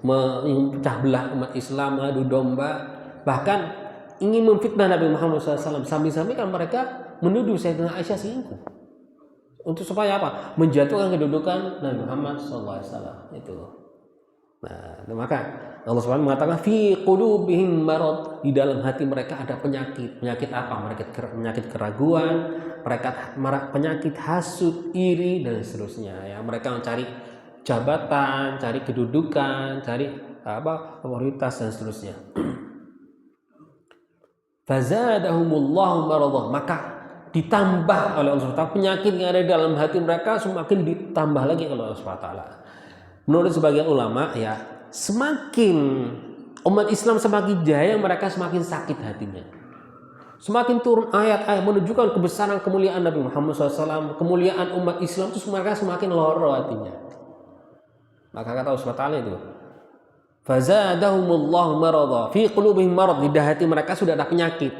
S1: memecah belah umat Islam, adu domba, bahkan ingin memfitnah Nabi Muhammad SAW. Sambil-sambil kan mereka menuduh Sayyidina Aisyah selingkuh. Untuk supaya apa? Menjatuhkan kedudukan Nabi Muhammad SAW. Itu. Nah, maka Allah SWT mengatakan fi qulubihim marad, di dalam hati mereka ada penyakit. Penyakit apa? Penyakit keraguan, penyakit hasud, iri dan seterusnya ya. Mereka mencari jabatan, cari kedudukan, cari otoritas dan seterusnya. Fazadahumullahu maradah, maka ditambah oleh Allah SWT penyakit yang ada dalam hati mereka semakin ditambah lagi oleh Allah SWT. Menurut sebagian ulama ya, semakin umat Islam semakin jaya, mereka semakin sakit hatinya. Semakin turun ayat-ayat menunjukkan kebesaran kemuliaan Nabi Muhammad SAW, kemuliaan umat Islam, itu mereka semakin loro hatinya. Maka kata Allah SWT itu, fazadahumullahu marada fi qulubihim marad, di hati mereka sudah ada penyakit.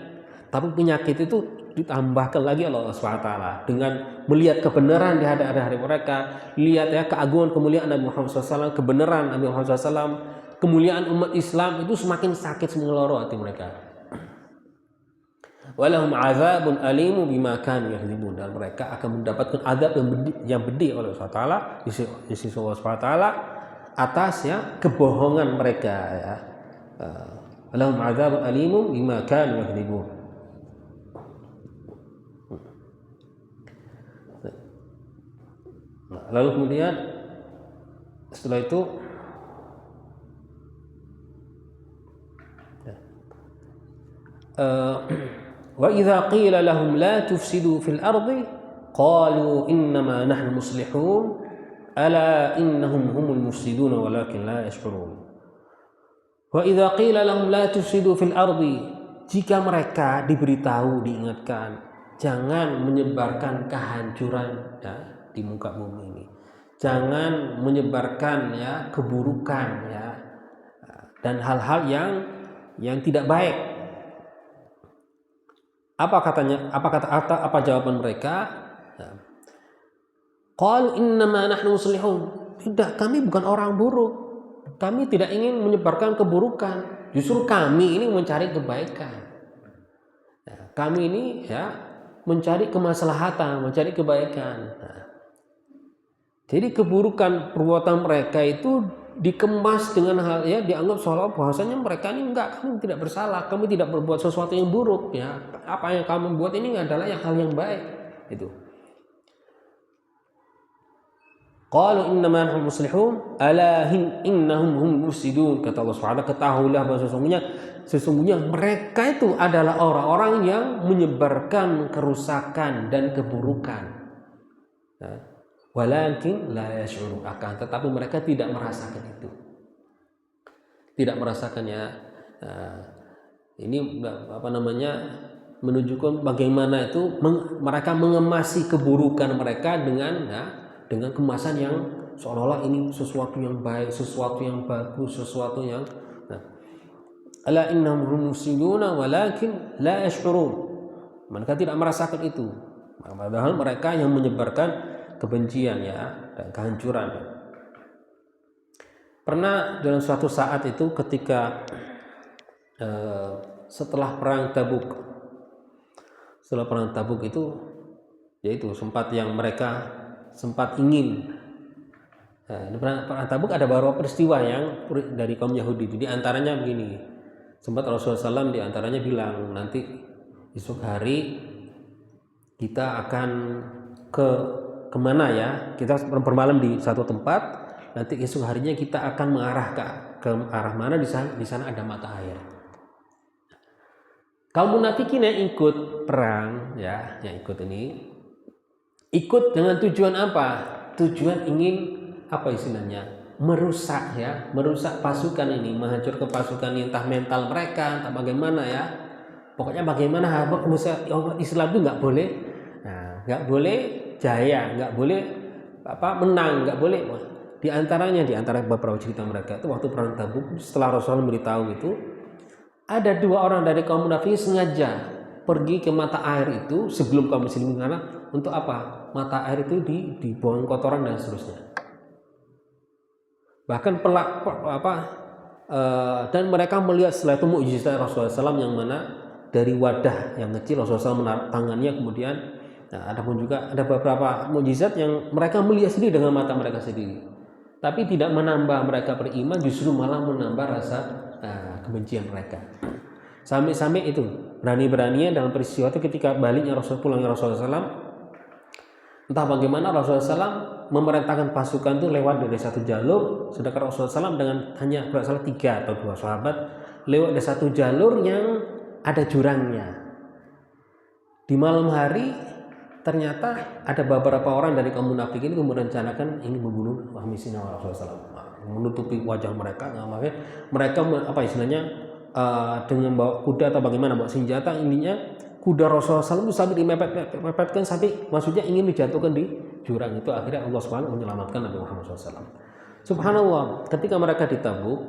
S1: Tapi penyakit itu ditambahkan lagi oleh Allah SWT dengan melihat kebenaran di hadapan mereka, lihat ya keagungan kemuliaan Nabi Muhammad SAW, kebenaran Nabi Muhammad SAW, kemuliaan umat Islam, itu semakin sakit, semakin loro hati mereka. Walahum azabun alimu bima kanu yakdzibun, dan mereka akan mendapatkan azab yang pedih oleh Allah SWT di sisi Allah SWT atas ya kebohongan mereka ya. Walahum azabun alimu bima kanu yakdzibun. Lalu kemudian setelah itu wa idza qila lahum la tufsidu fil ardi qalu innama nahnu muslihun ala innahum humul mufsidun walakin la yash'urun. Wa idza qila lahum la tufsidu fil ardi, jika mereka diberitahu, diingatkan jangan menyebarkan kehancuran ya di muka bumi ini, jangan menyebarkan ya keburukan ya dan hal-hal yang tidak baik. Apa jawaban mereka? Qalu innama nahnu muslihun, tidak, kami bukan orang buruk, kami tidak ingin menyebarkan keburukan, justru kami ini mencari kebaikan. Kami ini ya mencari kemaslahatan, mencari kebaikan. Jadi keburukan perbuatan mereka itu dikemas dengan hal ya, dianggap seolah bahwasanya mereka ini enggak, kami tidak bersalah, kami tidak berbuat sesuatu yang buruk ya. Apa yang kami buat ini adalah hal yang baik. Itu. Qalu innama nahnu muslihun ala innahum hum mufsidun, kata Allah Subhanahu, ketahuilah bahwa sesungguhnya mereka itu adalah orang-orang yang menyebarkan kerusakan dan keburukan. Nah, walakin la yash'urun, akan tetapi mereka tidak merasakan itu. Tidak merasakannya. Ini menunjukkan bagaimana itu mereka mengemasi keburukan mereka dengan kemasan yang seolah-olah ini sesuatu yang baik, sesuatu yang bagus, sesuatu yang Ala innahum mufsiduna walakin la yash'urun. Mereka tidak merasakan itu. Padahal mereka yang menyebarkan kebencian ya dan kehancuran. Pernah dalam suatu saat itu ketika setelah perang Tabuk itu yaitu sempat yang mereka sempat ingin perang Tabuk ada beberapa peristiwa yang dari kaum Yahudi itu, di antaranya begini, sempat Rasulullah SAW di antaranya bilang nanti esok hari kita akan kemana ya, kita bermalam di satu tempat, nanti esok harinya kita akan mengarah ke arah mana, di sana ada mata air. Kaum munafikin yang ikut perang ya, yang ikut ini ikut dengan tujuan apa? Tujuan ingin apa istilahnya? Merusak pasukan ini, menghancurkan pasukan ini, entah mental mereka, entah bagaimana ya. Pokoknya bagaimana Islam itu nggak boleh jaya, nggak boleh menang, nggak boleh. Di antara beberapa cerita mereka itu waktu perang Tabuk, setelah Rasulullah memberitahu itu, ada 2 orang dari kaum munafik sengaja pergi ke mata air itu sebelum kaum muslimin, karena untuk apa? Mata air itu dibuang kotoran dan seterusnya. Bahkan dan mereka melihat setelah itu mukjizat Rasulullah SAW, yang mana dari wadah yang kecil Rasulullah SAW menaruh tangannya, kemudian adapun juga ada beberapa mukjizat yang mereka melihat sendiri dengan mata mereka sendiri, tapi tidak menambah mereka beriman, justru malah menambah rasa kebencian mereka. Sampai-sampai itu berani-beraninya dalam peristiwa itu ketika baliknya pulangnya Rasulullah SAW, entah bagaimana Rasulullah SAW memerintahkan pasukan itu lewat dari satu jalur, sedangkan Rasulullah SAW dengan hanya berasal 3 atau 2 sahabat lewat dari satu jalur yang ada jurangnya. Di malam hari ternyata ada beberapa orang dari kaum munafik ini merencanakan ingin membunuh Rasulullah SAW, menutupi wajah mereka. Makanya mereka dengan bawa kuda atau bagaimana, bawa senjata, ininya kuda Rasulullah SAW sampai dimepetkan, sampai maksudnya ingin dijatuhkan di jurang itu. Akhirnya Allah SWT menyelamatkan Nabi Muhammad SAW. Subhanallah, ketika mereka di Tabuk,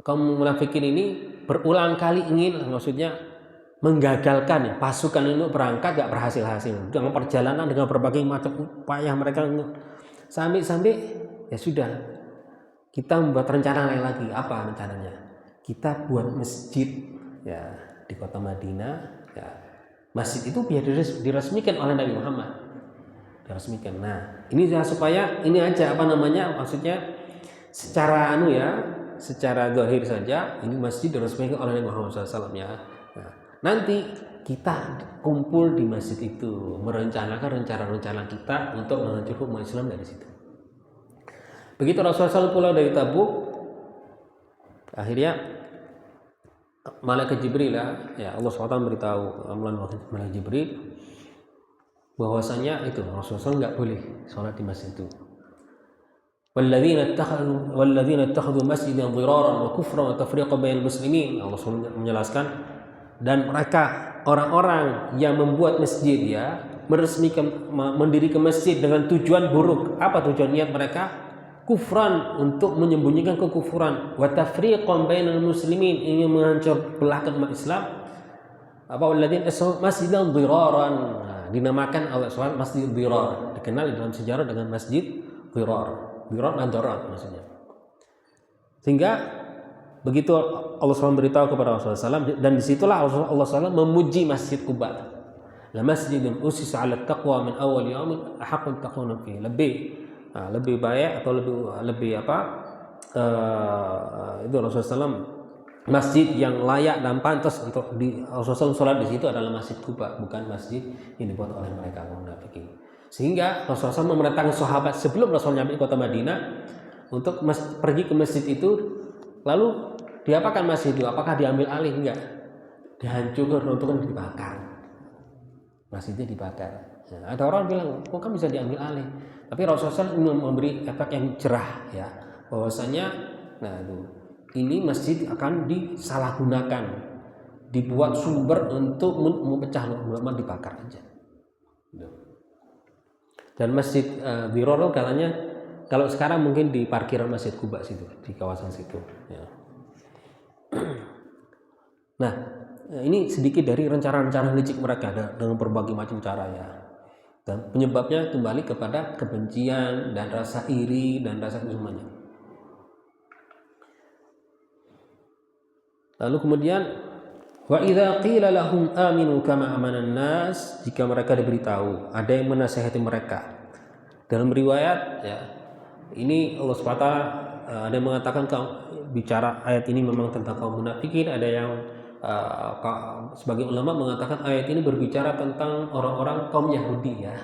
S1: kaum munafikin ini berulang kali ingin menggagalkan pasukan itu berangkat, gak berhasil-hasil. Dengan perjalanan, dengan berbagai macam upaya mereka, sampai ya sudah, kita membuat rencana lain lagi. Apa rencananya? Kita buat masjid ya di kota Madinah ya. Masjid itu biar diresmikan oleh Nabi Muhammad, diresmikan. Nah, ini supaya ini aja maksudnya secara secara zahir saja ini masjid diresmikan oleh Nabi Muhammad SAW ya. Nah, nanti kita kumpul di masjid itu, merencanakan rencana-rencana kita untuk menghancurkan umat Islam dari situ. Begitu Rasulullah SAW pulang dari Tabuk, akhirnya Malaikat Jibril ya Allah SWT beritahu melalui Malaikat Jibril bahwasanya itu Rasulullah SAW nggak boleh sholat di masjid itu. Walladzina ittakhadhu masjidan dhiraran wa kufran wa tafriqan bainal muslimin. Allah SWT menjelaskan, dan mereka orang-orang yang membuat masjid ya, mendirikan masjid dengan tujuan buruk. Apa tujuan niat mereka? Kufran, untuk menyembunyikan kekufuran, wa tafriqan bainal muslimin, ingin menghancur belahkan umat Islam. Walladzina ittakhadhu masjidan dhiraran, dinamakan oleh SWT Masjid Dhirar, dikenal dalam sejarah dengan Masjid Dhirar dan darat maksudnya. Sehingga begitu Allah SWT beritahu kepada Rasulullah SAW, dan disitulah Allah SWT memuji Masjid Quba. La masjidun usisa 'ala taqwa min awal yaumin ahaqqu taquna fihi. Lebih baik atau lebih itu Rasulullah SAW, masjid yang layak dan pantas untuk Rasulullah SAW sholat di situ adalah Masjid Quba, bukan masjid yang dibuat oleh mereka kaum munafikin. Sehingga Rasulullah SAW memerintahkan sahabat sebelum Rasulullah nyampe kota Madinah untuk pergi ke masjid itu. Lalu diapakan masjid itu? Apakah diambil alih? Enggak, dihancurkan, untuk dibakar. Masjidnya dibakar. Nah, ada orang bilang, kok kan bisa diambil alih? Tapi Rasulullah SAW memberi efek yang cerah ya, bahwasanya ini masjid akan disalahgunakan, dibuat sumber untuk memecah ulama, dibakar aja. Dan Masjid Dhirar katanya kalau sekarang mungkin di parkiran Masjid Quba situ, di kawasan situ ya. Nah, ini sedikit dari rencana-rencana licik mereka dengan berbagai macam cara ya. Dan penyebabnya kembali kepada kebencian dan rasa iri dan rasa semuanya. Lalu kemudian wa idza qila lahum aminu kama amanan nas, jika mereka diberitahu, ada yang menasihati mereka. Dalam riwayat ya, ini Allah SWT ada yang mengatakan bicara ayat ini memang tentang kaum munafikin, ada yang sebagai ulama mengatakan ayat ini berbicara tentang orang-orang kaum Yahudi ya,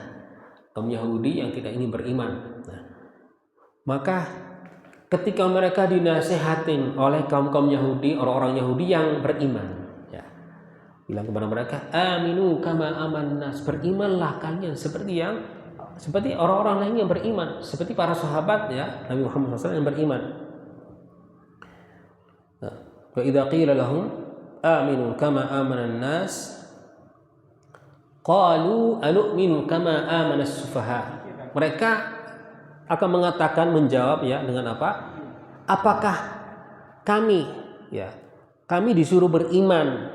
S1: kaum Yahudi yang tidak ingin beriman. Nah, maka ketika mereka dinasehatin oleh kaum Yahudi, orang-orang Yahudi yang beriman ya, bilang kepada mereka, aminu kama amannas, berimanlah kalian seperti orang-orang lain yang beriman, seperti para sahabat ya Nabi Muhammad SAW yang beriman. Nah, wa idza qila lahum aminu kama amanan nas qalu anu'minu kama amanas sufaha. Mereka akan mengatakan, menjawab ya dengan apa? Apakah kami disuruh beriman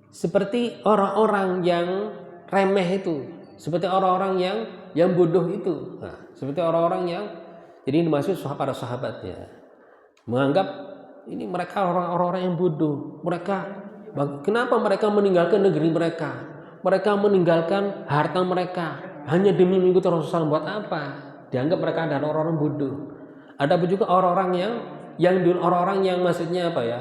S1: seperti orang-orang yang remeh itu, seperti orang-orang yang bodoh itu. Nah, seperti orang-orang yang, jadi ini maksud para sahabat ya, menganggap ini mereka orang-orang yang bodoh. Kenapa mereka meninggalkan negeri mereka? Mereka meninggalkan harta mereka hanya demi mengikuti Rasulullah. Buat apa? Dianggap mereka adalah orang-orang bodoh. Ada juga orang-orang yang maksudnya apa ya?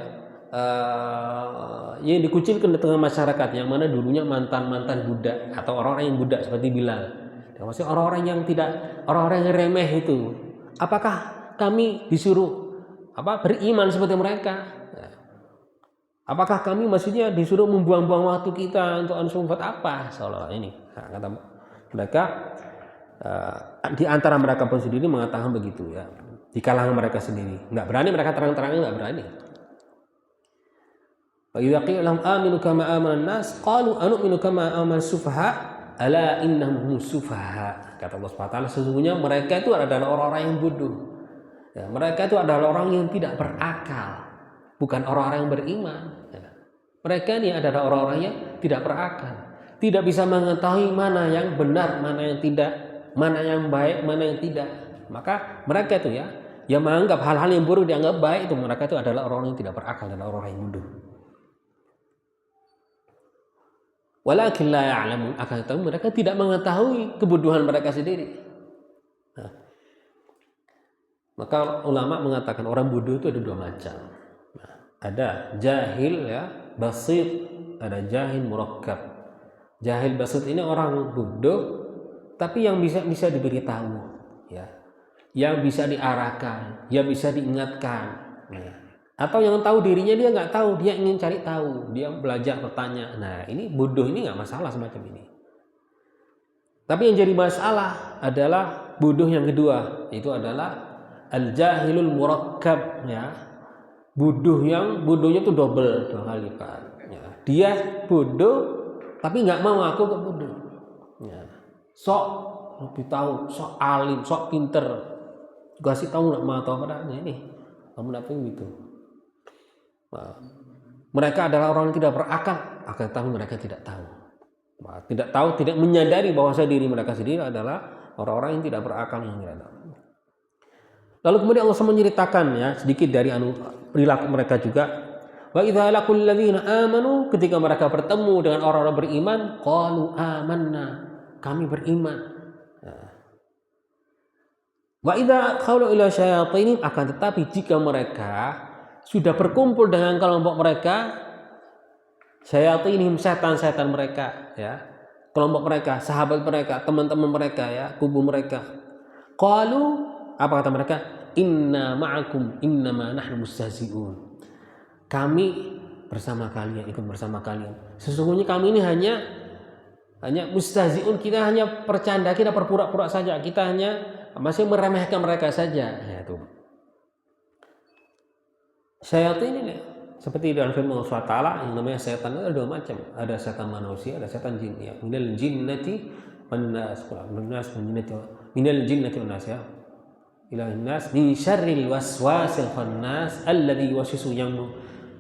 S1: Yang dikucilkan di tengah masyarakat, yang mana dulunya mantan budak atau orang-orang yang budak seperti Bilal. Maksudnya orang-orang yang remeh itu. Apakah kami disuruh beriman seperti mereka? Apakah kami maksudnya disuruh membuang-buang waktu kita untuk buat apa? Seolah ini. Nah, kata mereka, di antara mereka pun sendiri mengatakan begitu ya. Di kalangan mereka sendiri, nggak berani mereka terang-terangan, nggak berani. Wa idza qila lahum aminu kama amanan nas qalu anu'minu kama aman sufaha ala innahum sufaha. Kata Allah SWT, sesungguhnya mereka itu adalah orang-orang yang bodoh. Ya, mereka itu adalah orang yang tidak berakal, bukan orang-orang yang beriman. Ya. Mereka ini adalah orang-orang yang tidak berakal, tidak bisa mengetahui mana yang benar, mana yang tidak, mana yang baik, mana yang tidak. Maka mereka itu yang menganggap hal-hal yang buruk dianggap baik, itu mereka itu adalah orang yang tidak berakal, adalah orang yang bodoh. Walakin la ya'lamun, akan tetapi mereka tidak mengetahui kebodohan mereka sendiri. Nah, maka ulama mengatakan orang bodoh itu ada dua macam. Nah, ada jahil ya, basit, ada jahil murakkab. Jahil basit ini orang bodoh tapi yang bisa diberitahu ya. Yang bisa diarahkan, yang bisa diingatkan. Nah, atau yang tahu dirinya dia nggak tahu, dia ingin cari tahu, dia belajar bertanya. Nah, ini bodoh ini nggak masalah semacam ini. Tapi yang jadi masalah adalah bodoh yang kedua, itu adalah al-jahilul murakkab ya. Bodohnya itu double, dua kali lipat. Ya. Dia bodoh tapi nggak mau ngaku ke bodoh. Ya. Sok lebih tahu, sok alim, sok pinter. Kasih tahu nggak mau tahu padanya ini. Kamu dapat gitu. Nah, mereka adalah orang yang tidak berakal, akan tahu mereka tidak tahu. Nah, tidak menyadari bahwa diri mereka sendiri adalah orang-orang yang tidak berakal, yang tidak tahu. Lalu kemudian Allah menceritakan ya sedikit dari perilaku mereka juga. Wa idza laqul ladzina amanu, ketika mereka bertemu dengan orang-orang beriman, qalu amanna, kami beriman. Wa idza qalu ila syayatin, akan tetapi jika mereka sudah berkumpul dengan kelompok mereka, syayatinihim, setan-setan mereka ya, kelompok mereka, sahabat mereka, teman-teman mereka ya, kubu mereka, qalu, apa kata mereka? Inna ma'akum innama nahnu mustahzi'un. Kami bersama kalian, ikut bersama kalian. Sesungguhnya kami ini hanya mustahzi'un, kita hanya bercanda, kita berpura-pura saja, kita hanya masih meremehkan mereka saja. Ya, itu. Syaitan ini seperti dalam firman Allah SWT, yang namanya setan itu ada dua macam. Ada setan manusia, ada setan jin ya. Minal jinnati wan nas, minal jinnati wan nas ya. ilahin nas min syarril waswasil khannas alladzi yuwaswisu, yang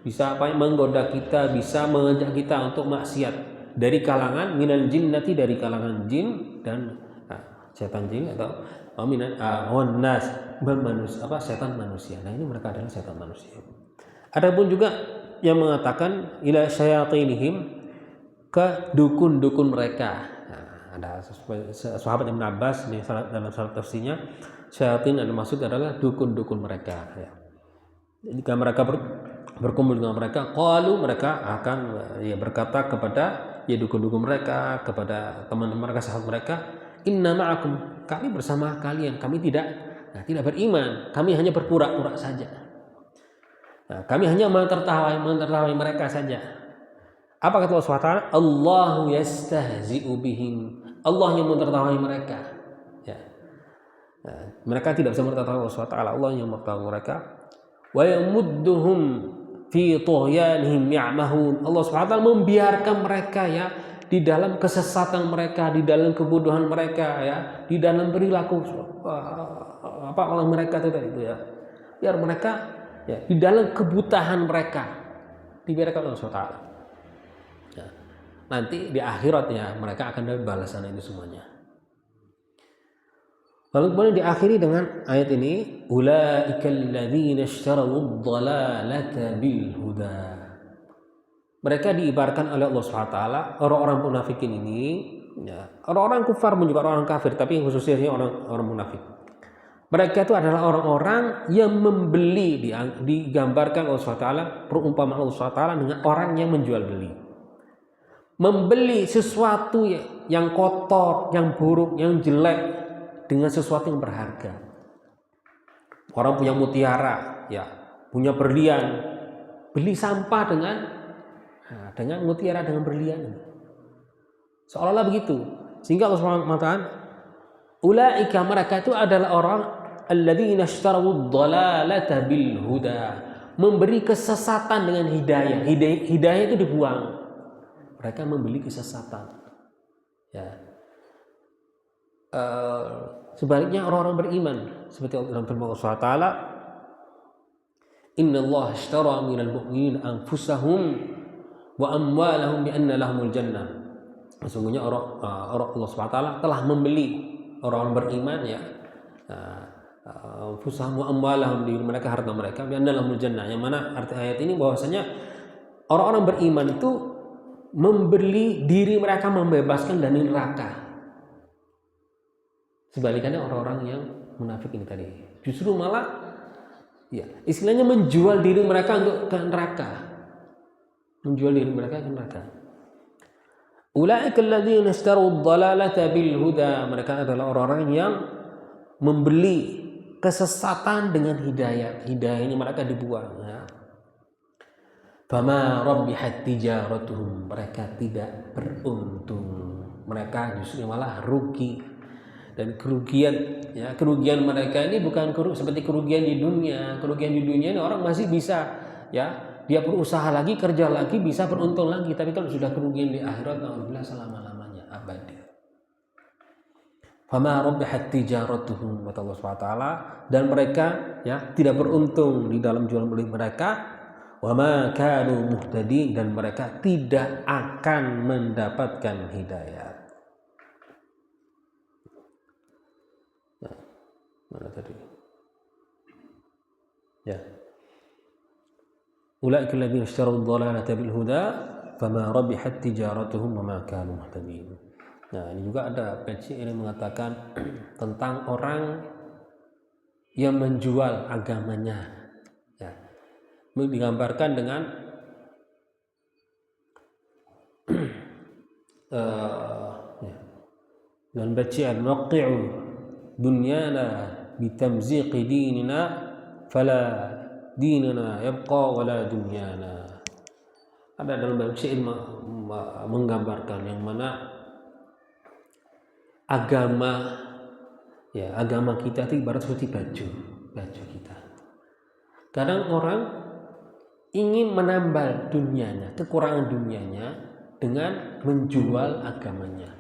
S1: bisa menggoda kita, bisa mengajak kita untuk maksiat, dari kalangan minal jinnati, dari kalangan jin dan setan jin, atau wan nas setan manusia. Nah, ini mereka adalah setan manusia. Adapun juga yang mengatakan ila syayatinihim, ke dukun-dukun mereka. Nah, ada sahabat Ibn Abbas dalam salah tafsirnya, syayatin yang maksud adalah dukun-dukun mereka, ya. Jika mereka berkumpul dengan mereka, qalu, mereka akan berkata kepada dukun-dukun mereka, kepada teman-teman mereka, sahabat mereka, inna ma'akum, kami bersama kalian, kami tidak beriman, kami hanya berpura-pura saja. Nah, kami hanya menertawai mereka saja. Apa kata Allah SWT? Allahu yastahzi'u bihim, Allah yang menertawai mereka, ya. Nah, mereka tidak bisa menertawai Allah SWT, Allah yang menertawai mereka. Wa yamudduhum fi tughyanihim ya'mahun, Allah SWT membiarkan mereka, ya, di dalam kesesatan mereka, di dalam kebodohan mereka, ya, di dalam perilaku oleh mereka itu, ya. Biar mereka, ya, di dalam kebutahan mereka dibiarkan Allah SWT. Ya. Nanti di akhiratnya mereka akan dapat balasan itu semuanya. Lalu kemudian diakhiri dengan ayat ini, ulaikal ladzina ishtaraw ad-dhalalata bil huda. Mereka diibaratkan oleh Allah SWT, orang-orang munafikin ini, ya, orang-orang kufar pun juga orang kafir, tapi khususnya orang munafik. Mereka itu adalah orang-orang yang membeli, digambarkan Allah SWT, perumpamaan Allah SWT dengan orang yang menjual beli. Membeli sesuatu yang kotor, yang buruk, yang jelek dengan sesuatu yang berharga. Orang punya mutiara, ya, punya berlian, beli sampah dengan mutiara, dengan berlian. Seolah-olah begitu. Sehingga Allah SWT, ulaika, mereka itu adalah orang alladzina ishtaraw ad-dhalalata bil huda, memberi kesesatan dengan hidayah. Hidayah itu dibuang. Mereka membeli kesesatan, ya. Sebaliknya orang-orang beriman, seperti dalam firman Allah SWT, innallaha ishtara minal mu'minina anfusahum wa amwalahum bi anna lahumul jannah. Sesungguhnya orang Allah SWT telah membeli orang beriman, ya, anfusahum wa amwalahum, di mereka harta mereka, bi anna lahumul jannah. Yang mana arti ayat ini bahwasanya orang-orang beriman itu membeli diri mereka, membebaskan dari neraka. Sebalikannya orang-orang yang munafik ini tadi, justru malah, ya, istilahnya menjual diri mereka untuk ke neraka, menjual diri mereka ke neraka. Ulaikal ladzina ishtaraw ad-dhalalata bil huda, mereka adalah orang-orang yang membeli kesesatan dengan hidayah. Hidayah ini mereka dibuang, ya. Fama rabbihat tijaratuhum, mereka tidak beruntung, mereka justru malah rugi. Dan kerugian, ya, kerugian mereka ini bukan seperti kerugian di dunia. Kerugian di dunia ini orang masih bisa, ya, dia berusaha lagi, kerja lagi, bisa beruntung lagi. Tapi kalau sudah kerugian di akhirat, alhamdulillah, selama-lamanya abadi. Fama rabbihat tijaratuhum, kata Allah SWT, dan mereka, ya, tidak beruntung di dalam jual beli mereka. Wa ma kanu muhtadin, dan mereka tidak akan mendapatkan hidayah. Mana tadi? Ya. Ulaika alladziina ishtaraw ad-dhalalata bil huda fama rabihat tijaratuhum wa ma kanu muhtadin. Nah, ini juga ada versi ini mengatakan tentang orang yang menjual agamanya, ya. Digambarkan dengan dan baca al-waqi'u dunyana bitamziqi dinina fala dinana yabqa wala dunyana. Ada dalam bahasa ilmu menggambarkan yang mana agama, ya, agama kita itu ibarat seperti baju kita. Kadang orang ingin menambal dunianya, kekurangan dunianya, dengan menjual agamanya.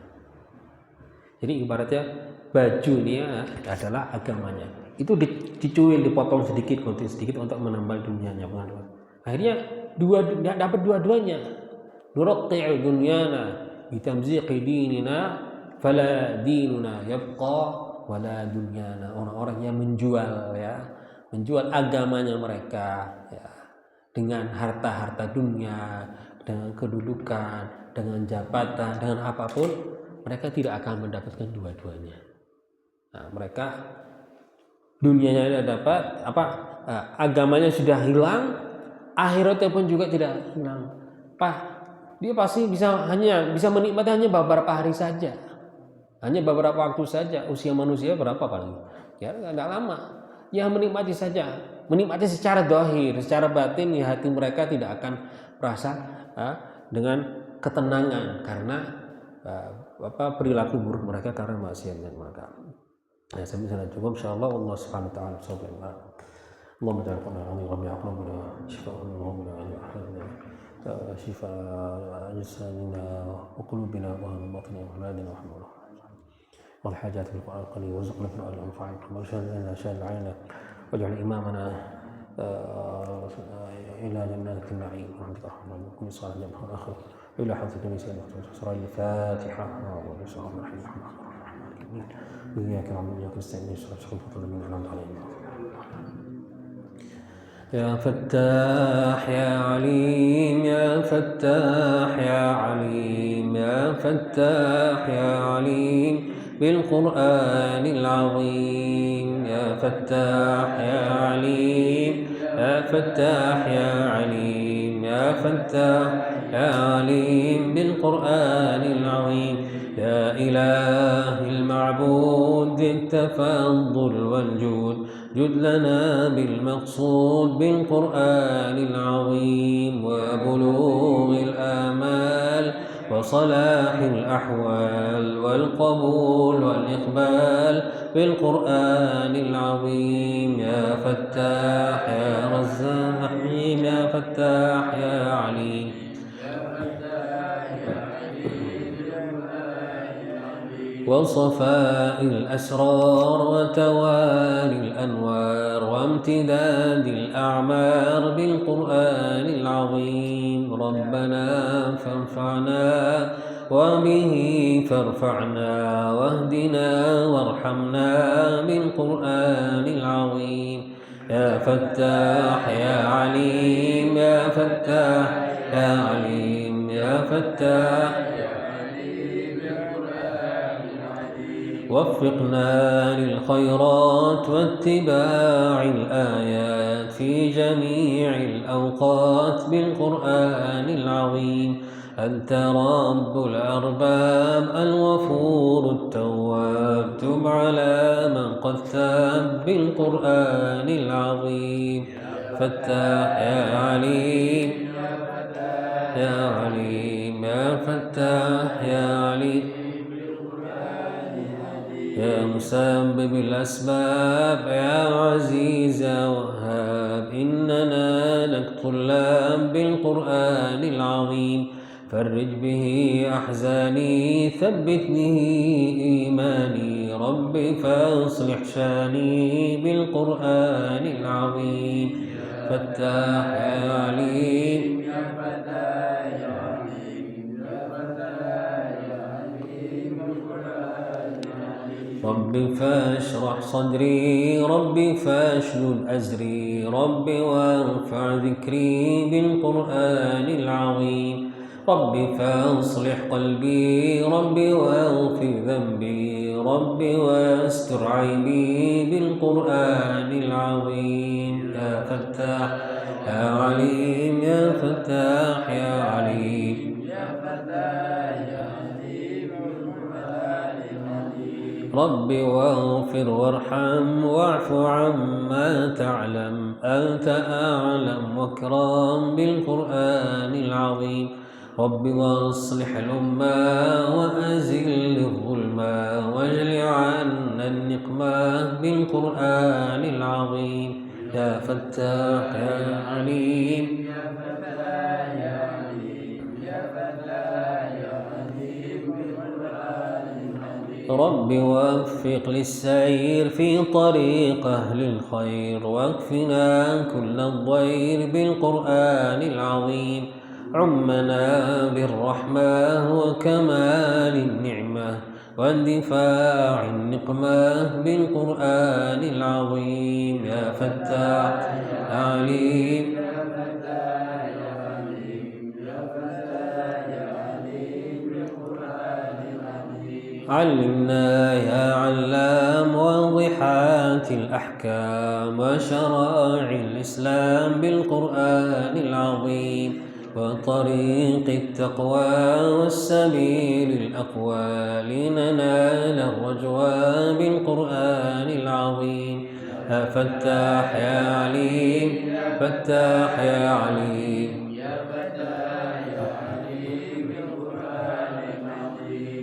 S1: Jadi ibaratnya baju ini adalah agamanya. itu dicuil, dipotong sedikit untuk menambal dunianya. Akhirnya dapat dua-duanya. Nuratti'u dunyana bitamziqi dinina fala dinuna yabqa wala dunyana. Orang-orang yang menjual agamanya mereka ya, dengan harta-harta dunia, dengan kedudukan, dengan jabatan, dengan apapun, mereka tidak akan mendapatkan dua-duanya. Nah, mereka dunianya dapat agamanya sudah hilang, akhiratnya pun juga tidak hilang. Dia pasti bisa menikmati hanya beberapa hari saja, hanya beberapa waktu saja. Usia manusia berapa paling? Ya nggak lama. Ya menikmati saja, menikmati secara zahir, secara batin ya, hati mereka tidak akan merasa dengan ketenangan karena perilaku buruk mereka, karena maksiatnya mereka. Ya, saya bisa cukup, insyaallah. Allah Subhanahu wa taala subhanahu. Allahumma ja'al qulubana wa bi'aqlubina shifa'an wa bi'aqlubina shifaa ajsadina wa qulubina wa batina wa aladina wa hamdulillah wal hajat bil Qur'an qali wa zuqna fil anfa'il wa shadana shad al'ana waj'al imamana ila jannatin na'im wa rahmatullahi wa kulli salih wa akhir ila hadratin sayyidina surah al-Fatiha wa bismillahir إياك نعبد وإياك نستعين اهدنا الصراط المستقيم أنعمت عليهم. يا فتاح يا عليم يا فتاح يا عليم يا فتاح يا عليم بالقرآن العظيم. يا فتاح يا عليم يا فتاح يا عليم يا فتاح يا عليم بالقرآن العظيم. يا إله المعبود ذي التفضل والجود جد لنا بالمقصود بالقرآن العظيم وبلوغ الآمال وصلاح الأحوال والقبول والإقبال بالقرآن العظيم. يا فتاح يا رزاق يا فتاح يا عليم وصفاء الأسرار وتوالي الأنوار وامتداد الأعمار بالقرآن العظيم. ربنا فانفعنا وبه فارفعنا واهدنا وارحمنا بالقرآن العظيم. يا فتاح يا عليم يا فتاح يا عليم يا فتاح وفقنا للخيرات واتباع الآيات في جميع الأوقات بالقرآن العظيم. أنت رب الأرباب الغفور التواب تب على من قد تاب بالقرآن العظيم. فتاح يا عليم يا عليم يا فتاح يا عليم يا مسبب الأسباب يا عزيز يا وهاب. إننا لك طلاب بالقرآن العظيم. فرج به أحزاني ثبت به إيماني ربي فاصلح شاني بالقرآن العظيم. فتاح يا عليم يا فتاح يا عليم يا فتاح يا عليم بالقرآن العظيم. ربي فاشرح صدري ربي فاشدد أزري ربي وارفع ذكري بالقرآن العظيم. ربي فاصلح قلبي ربي واغفر ذنبي ربي واستر عيبي بالقرآن العظيم. يا فتاح يا عليم يا فتاح يا عليم يا فتاح يا عليم بالقرآن العظيم. ربي واغفر وارحم واعف عما تعلم أنت أعلم واكرم بالقرآن العظيم. رب واصلح الأمة وأزل الظلمة واجل عنا النقمة بالقرآن العظيم. يا فتاح يا عليم يا فتاح يا عليم يا فتاح يا عليم بالقرآن العظيم. رب وفق للسير في طريق أهل الخير واكفنا كل الضير بالقرآن العظيم عمنا بالرحمة وكمال النعمة واندفاع النقمة بالقرآن العظيم يا فتاح يا عليم علمنا يا علام واضحات الأحكام وشرائع الإسلام بالقرآن العظيم وطريق التقوى والسبيل الأقوى لننال الرجوى بالقرآن العظيم يا فتاح يا عليم فتاح يا عليم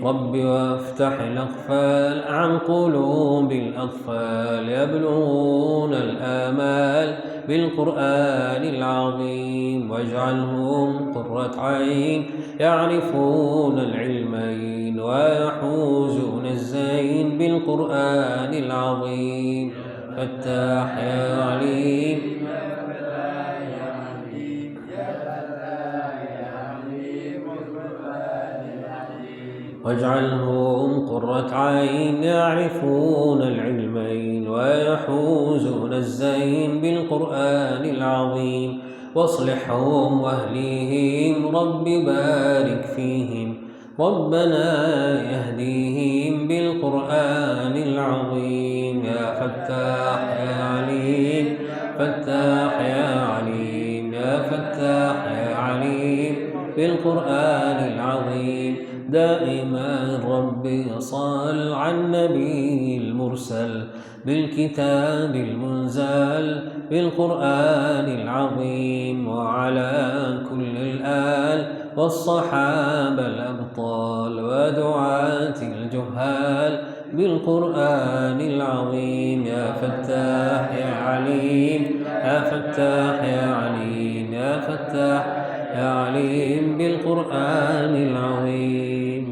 S1: رب وافتح الأقفال عن قلوب الأطفال يبلغون الآمال بالقرآن العظيم واجعلهم قرة عين يعرفون العلمين ويحوزون الزين بالقرآن العظيم فتاح يا عليم واجعلهم قرة عين يعرفون العلمين ويحوزون الزين بالقرآن العظيم واصلحهم واهليهم رب بارك فيهم ربنا يهديهم بالقرآن العظيم يا فتاح يا عليم فتاح يا عليم يا فتاح يا عليم بالقرآن العظيم دائما ربي صل على النبي المرسل بالكتاب المنزل بالقرآن العظيم وعلى كل الآل والصحابة الأبطال ودعاة الجهال بالقرآن العظيم يا فتاح يا عليم يا فتاح يا عليم يا فتاح يا عليم بالقرآن العظيم.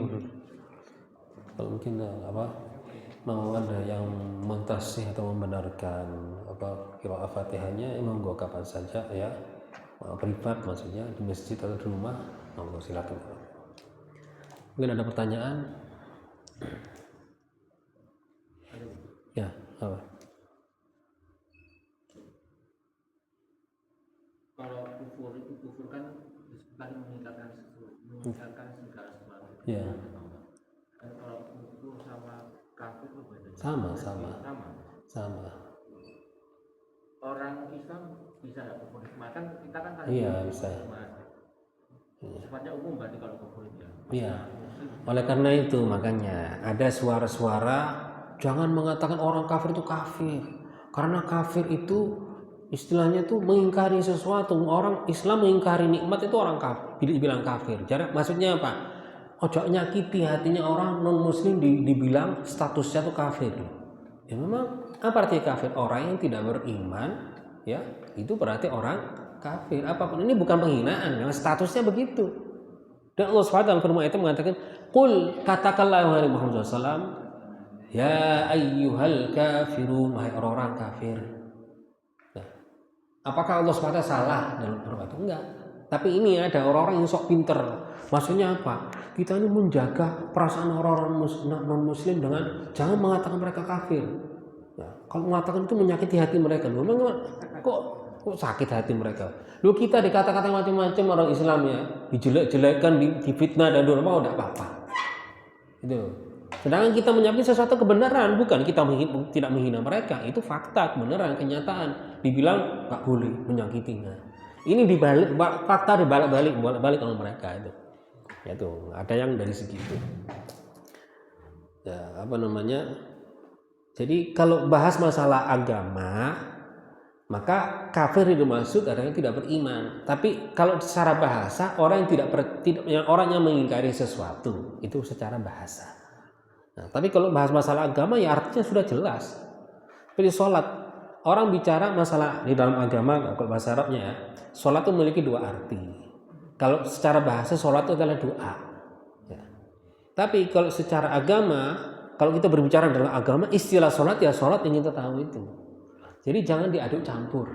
S1: Kalau mungkin mau ada yang mentasih atau membenarkan qiraat Fatihahnya, monggo kapan saja ya, privat maksudnya di masjid atau di rumah, monggo silakan. Mungkin ada pertanyaan? Ya, apa?
S2: Kalau kufur itu kufur kan tadi meninggalkan segala sesuatu.
S1: Ya.
S2: Dan kalau kufur sama kafir itu beda.
S1: Sama.
S2: Orang Islam bisa nggak kufur? Kan kita kan tadi.
S1: Iya bisa.
S2: Sifatnya umum berarti kalau kufur itu.
S1: Iya. Oleh karena itu makanya ada suara-suara jangan mengatakan orang kafir itu kafir, karena kafir itu istilahnya itu mengingkari sesuatu. Orang Islam mengingkari nikmat itu orang kafir, dibilang kafir. Jadi maksudnya apa? Ojo nyakiti hatinya orang non muslim dibilang statusnya itu kafir. Ya memang apa arti kafir? Orang yang tidak beriman, ya itu berarti orang kafir. Apapun ini bukan penghinaan, karena statusnya begitu. Dan Allah SWT firman itu mengatakan, "Qul katakanlah wahai Muhammad SAW, ya ayyuhal kafirun, wahai orang-orang kafir." Nah, apakah Allah SWT salah dalam firman itu? Enggak. Tapi ini ada orang-orang yang sok pinter. Maksudnya apa? Kita ini menjaga perasaan orang-orang non-muslim dengan jangan mengatakan mereka kafir. Nah, kalau mengatakan itu menyakiti hati mereka. Memang kok sakit hati mereka? Lu kita dikata-kata macam-macam orang Islam ya, dijelek-jelekkan, difitnah dan mau enggak apa-apa. Itu. Sedangkan kita menyampaikan sesuatu kebenaran, bukan kita tidak menghina mereka. Itu fakta, kebenaran, kenyataan. Dibilang enggak boleh menyakitinya. Ini dibalik fakta dibalik-balik oleh mereka itu. Ya tuh, ada yang dari segitu. Ya, Jadi kalau bahas masalah agama, maka kafir itu maksud orang yang tidak beriman. Tapi kalau secara bahasa orang yang mengingkari sesuatu itu secara bahasa. Nah, tapi kalau bahas masalah agama ya artinya sudah jelas. Seperti sholat, orang bicara masalah di dalam agama kalau bahasa Arabnya ya, sholat itu memiliki dua arti. Kalau secara bahasa sholat itu adalah doa. Ya. Tapi kalau secara agama kalau kita berbicara dalam agama, istilah sholat ya sholat yang kita tahu itu. Jadi jangan diaduk campur.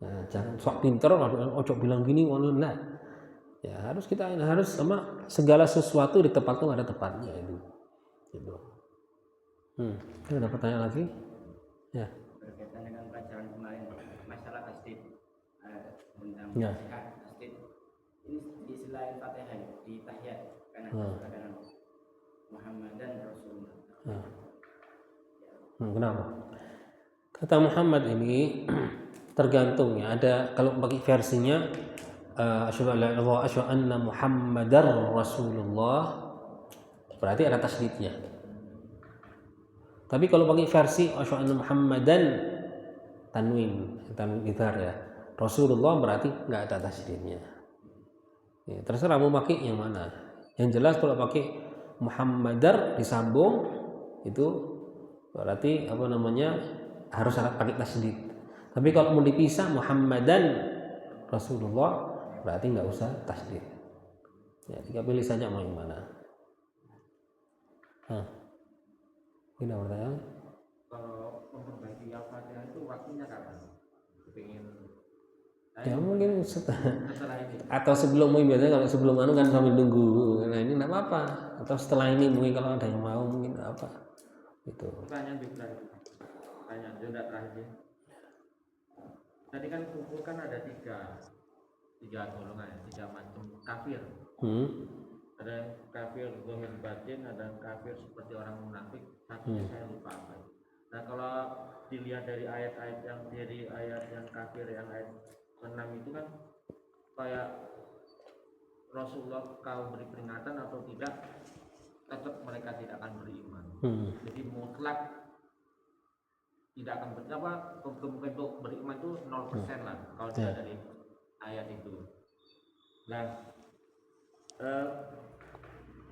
S1: Nah, jangan sok pinter, ojo bilang gini, nah. Ya harus sama segala sesuatu ditempatkan ada tepatnya itu. Gitu. Ada pertanyaan lagi? Ya.
S3: Berkaitan dengan pelajaran kemarin masalah tasdid tentang
S1: Ya.
S3: tasdid ini di selain Fatihah di tahiyat karena katakan Muhammadan Rasulullah.
S1: Kenapa? Kata Muhammad ini tergantung ya. Ada kalau bagi versinya asyhadu an la ilaha illallah asyhadu anna Muhammadar Rasulullah berarti ada tasdidnya. Tapi kalau bagi versi asyhadu anna Muhammadan tanwin idhar ya. Rasulullah berarti nggak ada tasdidnya. Ya, terserah mau pakai yang mana. Yang jelas kalau pakai Muhammadar disambung itu berarti harus pakai tasdid. Tapi kalau mau dipisah Muhammadan Rasulullah berarti nggak usah tasdid. Ya, tinggal pilih saja mau yang mana. Ini ada pertanyaan?
S2: Kalau memperbaiki Al-Fatihah itu waktunya kapan? Pengen
S1: Ya mungkin
S2: setelah ini.
S1: atau sebelum biasanya kalau sebelum kan sambil nunggu. Nah ini nggak apa-apa. Atau setelah ini mungkin kalau ada yang mau mungkin apa itu.
S2: Pertanyaan juga. Pertanyaan juga terakhir. Tadi kan kufur kan ada tiga golongan, 3 macam kafir. Ada kafir zahir batin, ada kafir seperti orang munafik, satunya saya lupa apa. Nah kalau dilihat dari ayat yang kafir yang ayat 6 itu kan kayak Rasulullah kau beri peringatan atau tidak, tetap mereka tidak akan beriman. Jadi mutlak tidak akan kemungkinan untuk beriman itu 0% lah kalau tidak dari ayat itu. Nah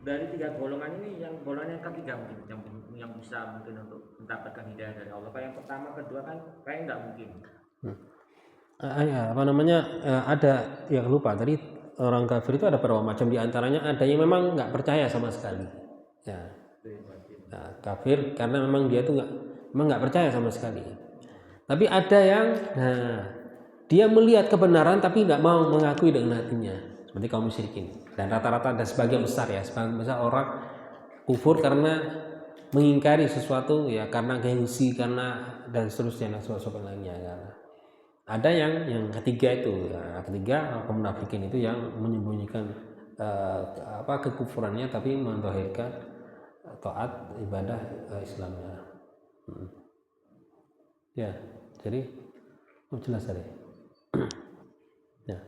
S2: dari 3 golongan ini yang golongan yang ketiga mungkin yang bisa mungkin untuk mendapatkan hidayah dari Allah. Kayak yang pertama kedua kan kayak nggak mungkin.
S1: Ada yang lupa tadi orang kafir itu ada berapa macam, diantaranya ada yang memang nggak percaya sama sekali ya. Nah, kafir karena memang dia itu nggak percaya sama sekali. Tapi ada yang dia melihat kebenaran tapi nggak mau mengakui dengan hatinya, seperti kaum musyrikin. Dan rata-rata ada sebagian besar orang kufur karena mengingkari sesuatu ya, karena gengsi, karena dan seterusnya dan sesuatu lainnya ya. Ada yang ketiga itu ketiga kemunafikin itu yang menyembunyikan kekufurannya tapi menzahirkan taat ibadah Islamnya. Ya, jadi jelas tadi. Ya.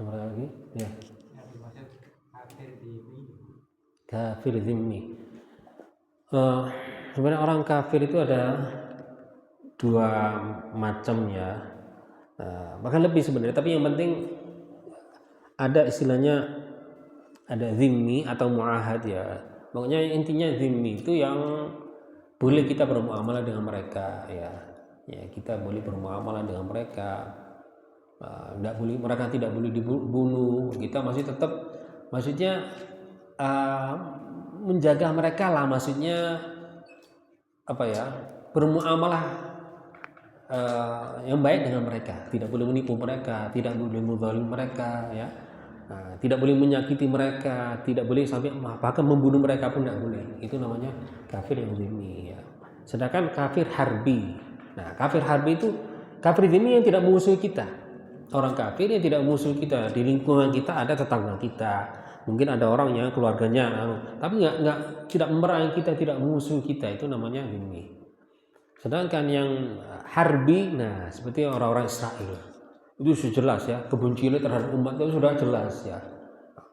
S1: Nomor lagi? Ya. Kafir zimmi. Sebenarnya orang kafir itu ada 2 macam ya, bahkan lebih sebenarnya. Tapi yang penting ada istilahnya ada zimmi atau muahad ya. Pokoknya intinya zimmi itu yang boleh kita bermuamalah dengan mereka ya. Ya kita boleh bermuamalah dengan mereka. Mereka tidak boleh dibunuh. Kita masih tetap menjaga mereka lah, maksudnya bermuamalah yang baik dengan mereka, tidak boleh menipu mereka, tidak boleh menzalim mereka ya, tidak boleh menyakiti mereka, tidak boleh sampai bahkan membunuh mereka pun tidak boleh. Itu namanya kafir yang zimmi ya. Sedangkan kafir harbi, nah kafir harbi itu kafir zimmi yang tidak memusuhi kita. Orang kafir yang tidak memusuhi kita, di lingkungan kita ada tetangga kita, mungkin ada orang yang keluarganya, tapi tidak memerangi kita, tidak memusuhi kita, itu namanya zimmi. Sedangkan yang harbi, nah seperti orang-orang Israel, itu sudah jelas ya, kebenciannya terhadap umat itu sudah jelas ya.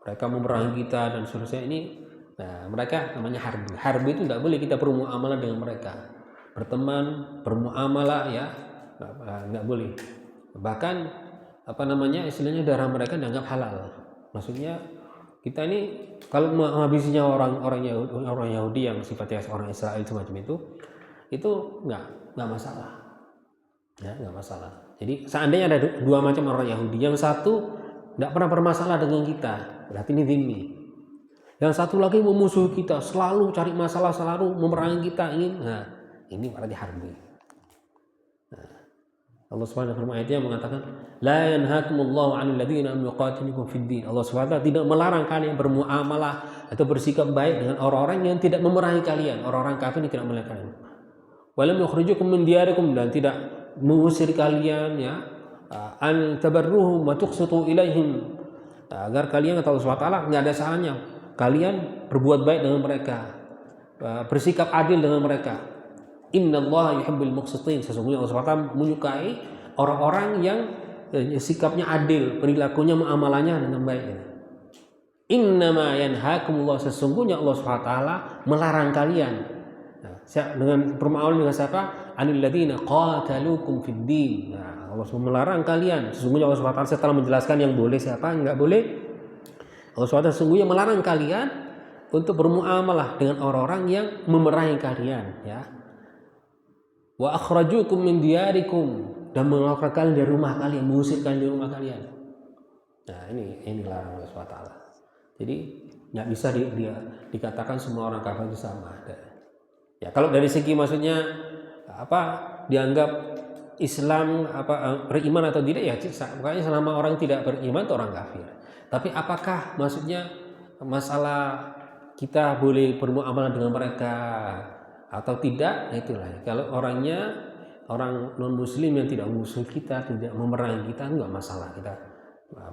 S1: Mereka memerangi kita dan seterusnya ini, nah mereka namanya harbi. Harbi itu tidak boleh kita bermuamalah dengan mereka, berteman, bermuamalah ya, nggak boleh. Bahkan istilahnya darah mereka dianggap halal. Maksudnya kita ini kalau menghabisinya orang Yahudi yang sifatnya orang Israel semacam itu nggak masalah ya, nggak masalah. Jadi seandainya ada 2 macam orang Yahudi, yang satu tidak pernah bermasalah dengan kita, berarti ini dhimmi. Yang satu lagi memusuhi kita, selalu cari masalah, selalu memerangi kita, nah ini berarti harbi. Allah Subhanahu wa taala ayatnya mengatakan la yanhakumullahu 'anil ladzina yuqatilukum fid din. Allah Subhanahu wa taala tidak melarang kalian bermuamalah atau bersikap baik dengan orang-orang yang tidak memerangi kalian, orang-orang kafir yang tidak memerangi kalian. Walam yukhrijukum min diyarikum, dan tidak mengusir kalian ya, an tabarruhum wa tuqsitu ilaihim, agar kalian, kata Allah Subhanahu wa taala, enggak ada salahnya kalian berbuat baik dengan mereka, bersikap adil dengan mereka. Innallaha yuhibbul muqsitin, sesungguhnya Allah SWT menyukai orang-orang yang sikapnya adil, perilakunya, muamalahnya dengan baik. Innama yanhakumullah, sesungguhnya Allah SWT melarang kalian dengan bermuamalah dengan siapa? Anil ladzina qataluukum fid din. Nah, Allah SWT melarang kalian, sesungguhnya Allah SWT setelah menjelaskan yang boleh, siapa yang enggak boleh, Allah SWT sesungguhnya melarang kalian untuk bermuamalah dengan orang-orang yang memerangi kalian, ya. Wa akhrajukum min diyarikum, dan mengeluarkan kalian dari rumah kalian, mengusir kalian dari rumah kalian. Nah, ini larangan Allah SWT. Jadi nggak bisa dikatakan semua orang kafir itu sama. Ya, kalau dari segi maksudnya dianggap Islam beriman atau tidak, ya makanya selama orang tidak beriman itu orang kafir. Tapi apakah maksudnya masalah kita boleh bermuamalah dengan mereka atau tidak, itulah. Kalau orangnya orang non muslim yang tidak musuh kita, tidak memerangi kita, enggak masalah, kita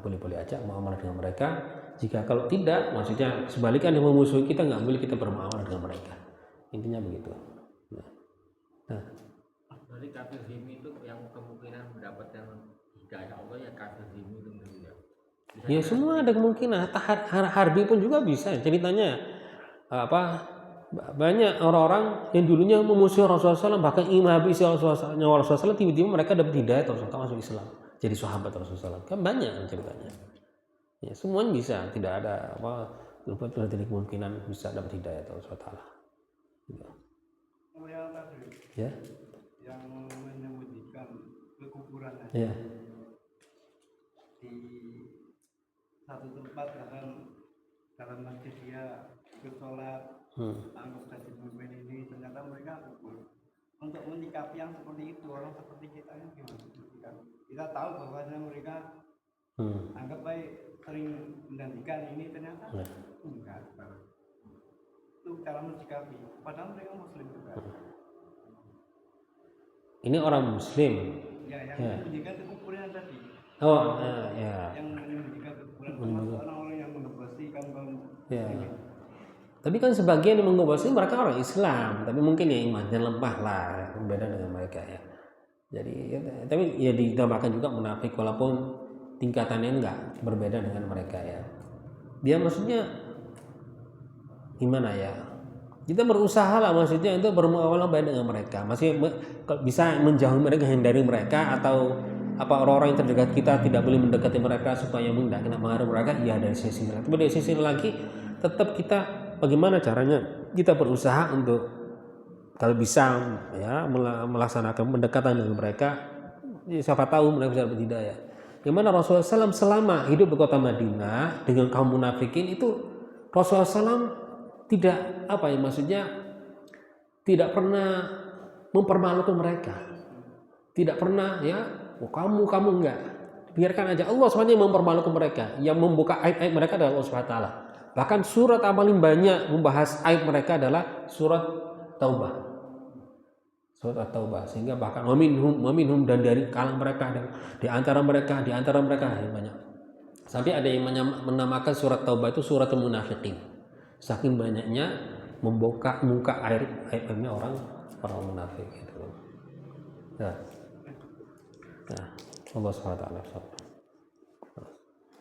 S1: boleh-boleh aja muamalah dengan mereka. Jika kalau tidak, maksudnya sebaliknya yang memusuhi kita, enggak boleh kita bermuamalah dengan mereka. Intinya begitu. Nah.
S2: Jadi kafir zimmi itu yang kemungkinan mendapatkan hidayah Allah, ya kafir zimmi itu tidak.
S1: Ya semua ada kemungkinan. Harbi pun juga bisa. Ceritanya banyak orang-orang yang dulunya memusuhi Rasulullah SAW, bahkan ingin menghabisi Rasulullah SAW, tiba-tiba mereka dapat hidayah, masuk Islam, jadi sahabat Rasulullah SAW. Kan banyak ceritanya. Ya, semuanya bisa, tidak ada tidak kemungkinan bisa dapat hidayah Rasulullah SAW. Ya.
S4: Yang menyembunyikan kekufuran
S1: ya.
S4: Di satu tempat dalam masjid dia ikut sholat, anggota jemaah ini, ternyata mereka kufur. Untuk menyikapi yang seperti itu, orang seperti kita ini gimana? Kita tahu bahwasanya mereka anggap baik, sering mendantikan ini, ternyata enggak. Itu cara menyikapi, padahal mereka muslim juga.
S1: Ini orang muslim.
S4: Ya, yang menyembunyikan kekufuran tadi.
S1: Ya.
S4: Yang menyembunyikan kekufuran, termasuk orang-orang yang mengobati kaum-kaum.
S1: Ya. Tapi kan sebagian yang mengobati mereka orang Islam, tapi mungkin ya imannya lemah lah, berbeda dengan mereka ya. Jadi tapi ya ditambahkan juga munafik, walaupun tingkatannya enggak berbeda dengan mereka ya. Dia maksudnya gimana ya? Kita berusaha lah maksudnya untuk bermuamalah baik dengan mereka. Masih bisa menjauhi mereka, hindari mereka, atau orang-orang yang terdekat kita tidak boleh mendekati mereka supaya tidak kena pengaruh mereka. Iya, dari sisi lain. Tapi dari sisi lagi tetap kita bagaimana caranya kita berusaha untuk kalau bisa ya melaksanakan pendekatan dengan mereka. Siapa tahu mereka bisa dapat hidayah. Gimana Rasulullah SAW selama hidup di kota Madinah dengan kaum munafikin itu, Rasulullah SAW tidak maksudnya tidak pernah mempermalukan mereka, tidak pernah ya kamu enggak, biarkan aja. Allah SWT mempermalukan mereka, yang membuka aib-aib mereka adalah Allah SWT. Bahkan surat yang paling banyak membahas aib mereka adalah surat Taubah, surat Taubah, sehingga bahkan waminhum, dan dari kalangan mereka, dan di antara mereka yang banyak, sampai ada yang menamakan surat Taubah itu surat munafiqin. Saking banyaknya membuka muka aibnya orang munafik gitu. Nah, Allah SWT.